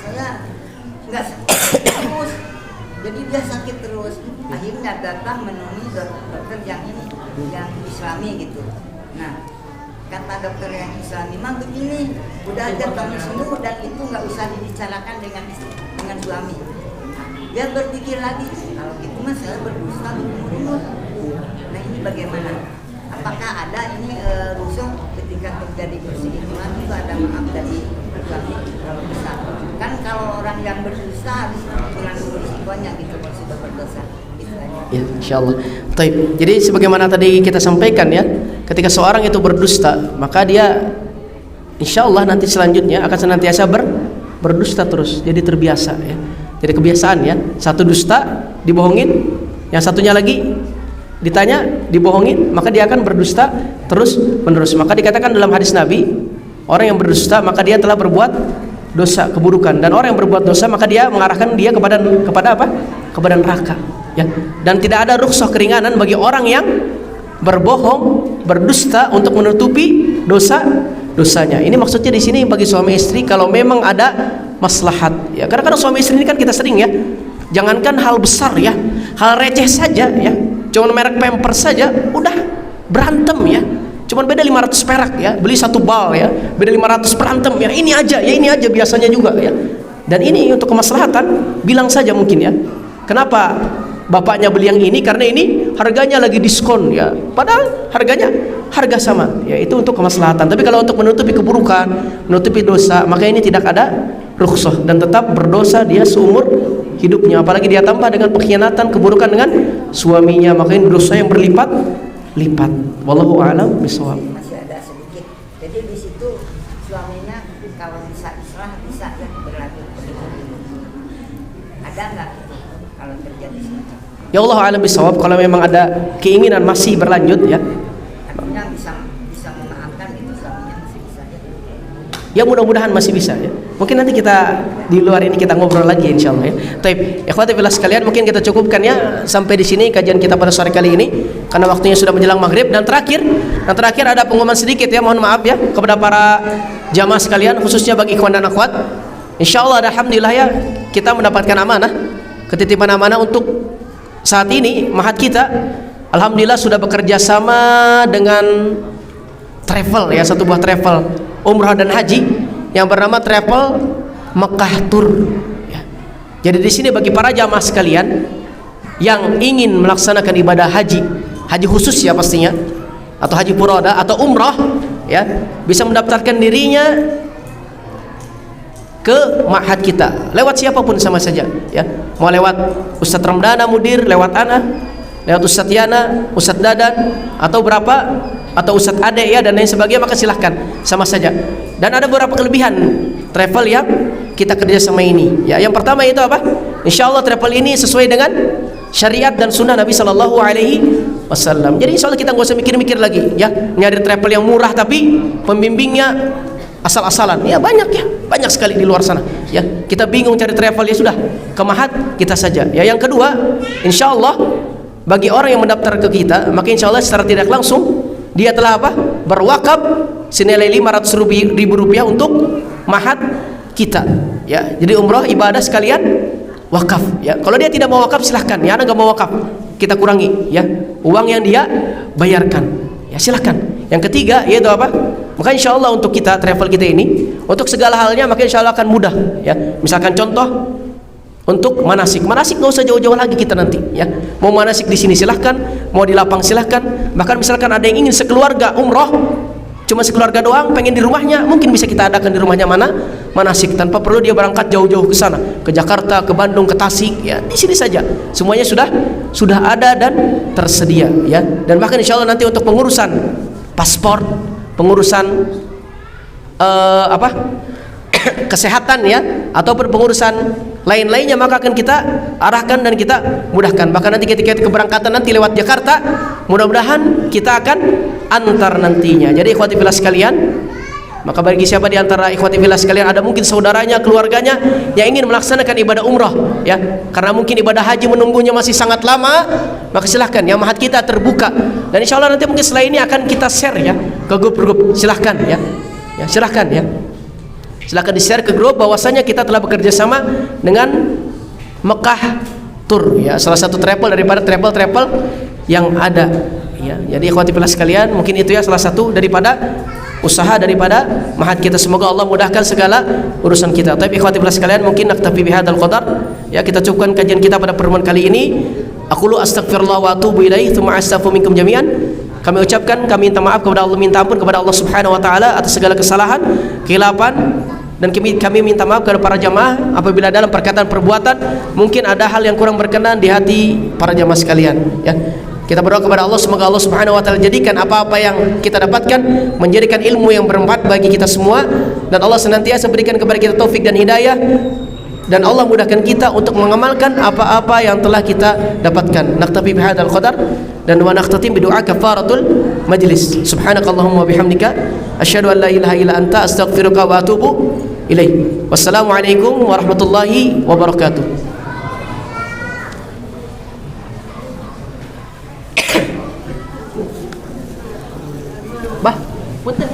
saya nggak terus, jadi dia sakit terus. Akhirnya datang menemui dokter yang ini, yang Islami gitu. Nah, kata dokter yang Islami mah begini, udah aja kamu sembuh dan itu nggak usah dibicarakan dengan suami. Nah, dia berpikir lagi, kalau gitu mah saya berdusta berumur-umur. Nah, ini bagaimana? Apakah ada ini rusuh ketika terjadi perselingkuhan itu ada maaf dari suami kalau besar? Kan kalau orang yang berdusta harus menanggung risikonya gitu kalau sudah berdosa. Gitu aja. Ya, insyaallah. Baik. Jadi sebagaimana tadi kita sampaikan, ya, ketika seorang itu berdusta, maka dia insyaallah nanti selanjutnya akan senantiasa berdusta terus. Jadi terbiasa, ya. Jadi kebiasaan, ya. Satu dusta dibohongin, yang satunya lagi ditanya dibohongin, maka dia akan berdusta terus menerus. Maka dikatakan dalam hadis Nabi, orang yang berdusta maka dia telah berbuat dosa, keburukan, dan orang yang berbuat dosa maka dia mengarahkan dia kepada apa? Kepada neraka, ya. Dan tidak ada rukhsah keringanan bagi orang yang berbohong, berdusta untuk menutupi dosanya. Ini maksudnya di sini bagi suami istri kalau memang ada maslahat, ya. Karena suami istri ini kan kita sering, ya. Jangankan hal besar, ya, hal receh saja, ya. Cuman merek Pampers saja udah berantem, ya. Cuman beda 500 perak, ya. Beli 1 bal, ya. Beda 500 berantem, ya. Ini aja biasanya juga, ya. Dan ini untuk kemaslahatan bilang saja mungkin, ya. Kenapa bapaknya beli yang ini? Karena ini harganya lagi diskon, ya. Padahal harga sama, ya. Itu untuk kemaslahatan. Tapi kalau untuk menutupi keburukan, menutupi dosa, maka ini tidak ada rukhsah dan tetap berdosa dia seumur hidupnya. Apalagi dia tambah dengan pengkhianatan, keburukan dengan suaminya, maka ini dosa yang berlipat-lipat. Wallahu a'lam bishawab. Masih ada sedikit. Jadi di situ suaminya kalau bisa islah bisa ya berlanjut. Ada nggak itu kalau terjadi semacam? Ya Allah a'lam bishawab. Kalau memang ada keinginan masih berlanjut, ya. Artinya bisa memaafkan itu suaminya masih bisa ya. Ya mudah-mudahan masih bisa ya. Mungkin nanti kita di luar ini kita ngobrol lagi insyaallah ya. Taib, ikhwati fillah sekalian, mungkin kita cukupkan ya sampai di sini kajian kita pada sore kali ini karena waktunya sudah menjelang maghrib. Dan terakhir ada pengumuman sedikit ya, mohon maaf ya kepada para jamaah sekalian, khususnya bagi ikhwan dan akhwat. Insyaallah alhamdulillah ya, kita mendapatkan amanah, ketitipan amanah untuk saat ini mahat kita alhamdulillah sudah bekerja sama dengan travel ya, satu buah travel umrah dan haji yang bernama Travel Mekah Tour ya. Jadi di sini bagi para jamaah sekalian yang ingin melaksanakan ibadah haji khusus ya pastinya, atau haji furoda atau umrah ya, bisa mendaftarkan dirinya ke ma'had kita lewat siapapun sama saja ya. Mau lewat Ustadz Ramdana Mudir, lewat Ana, lewat Ustadz Yana, Ustadz Dadan, atau berapa, atau Ustadz Ade ya, dan lain sebagainya, maka silahkan sama saja. Dan ada beberapa kelebihan travel yang kita kerja sama ini ya. Yang pertama itu apa? Insya Allah travel ini sesuai dengan syariat dan sunnah Nabi Sallallahu Alaihi Wasallam. Jadi insya Allah kita nggak usah mikir-mikir lagi ya, nyari travel yang murah tapi pembimbingnya asal-asalan ya, banyak sekali di luar sana ya. Kita bingung cari travel, ya sudah ke mahat kita saja ya. Yang kedua, insya Allah bagi orang yang mendaftar ke kita, maka insya Allah secara tidak langsung dia telah apa? Berwakaf senilai 500 ribu rupiah untuk mahat kita ya. Jadi umroh ibadah sekalian wakaf ya. Kalau dia tidak mau wakaf silahkan ya, anda nggak mau wakaf kita kurangi ya uang yang dia bayarkan ya, silahkan. Yang ketiga yaitu apa? Maka insya Allah untuk kita travel kita ini, untuk segala halnya maka insya Allah akan mudah ya. Misalkan contoh untuk manasik nggak usah jauh-jauh lagi kita nanti ya. Mau manasik di sini silahkan, mau di lapang silahkan. Bahkan misalkan ada yang ingin sekeluarga umroh, cuma sekeluarga doang pengen di rumahnya, mungkin bisa kita adakan di rumahnya manasik tanpa perlu dia berangkat jauh-jauh ke sana, ke Jakarta, ke Bandung, ke Tasik ya. Di sini saja semuanya sudah ada dan tersedia ya. Dan bahkan insya Allah nanti untuk pengurusan paspor, pengurusan kesehatan ya, ataupun pengurusan lain-lainnya, maka akan kita arahkan dan kita mudahkan. Bahkan nanti ketika keberangkatan nanti lewat Jakarta, mudah-mudahan kita akan antar nantinya. Jadi ikhwati fillah sekalian, maka bagi siapa di antara ikhwati fillah sekalian ada mungkin saudaranya, keluarganya yang ingin melaksanakan ibadah umrah ya, karena mungkin ibadah haji menunggunya masih sangat lama, maka silahkan ya, mahat kita terbuka. Dan insya Allah nanti mungkin setelah ini akan kita share ya ke grup-grup, silahkan ya, silahkan ya, silahkan di-share ke grup bahwasanya kita telah bekerja sama dengan Mekah Tour ya, salah satu travel daripada travel yang ada ya. Jadi ikhwati fillah sekalian, mungkin itu ya salah satu daripada usaha daripada mahat kita. Semoga Allah mudahkan segala urusan kita. Tapi ikhwati fillah sekalian, mungkin naktafi bihadzal qadar ya, kita cukupkan kajian kita pada pertemuan kali ini. Aqulu astaghfirullah wa atubu ilaihi tsumma astaghfiru minkum jami'an. Kami ucapkan, kami minta maaf kepada Allah, minta ampun kepada Allah Subhanahu wa taala atas segala kesalahan, kehilapan, dan kami minta maaf kepada para jamaah apabila dalam perkataan perbuatan mungkin ada hal yang kurang berkenan di hati para jamaah sekalian ya. Kita berdoa kepada Allah, semoga Allah Subhanahu wa taala jadikan apa-apa yang kita dapatkan menjadikan ilmu yang bermanfaat bagi kita semua, dan Allah senantiasa berikan kepada kita taufik dan hidayah, dan Allah mudahkan kita untuk mengamalkan apa-apa yang telah kita dapatkan. Naktafi bihadzal qadar, dan wa nakhtatim bidu'a kafaratul majlis. Subhanakallahumma wa bihamdika asyhadu an la ilaha illa anta astaghfiruka wa atubu ilaik. Wassalamualaikum warahmatullahi wabarakatuh. Bah, punten.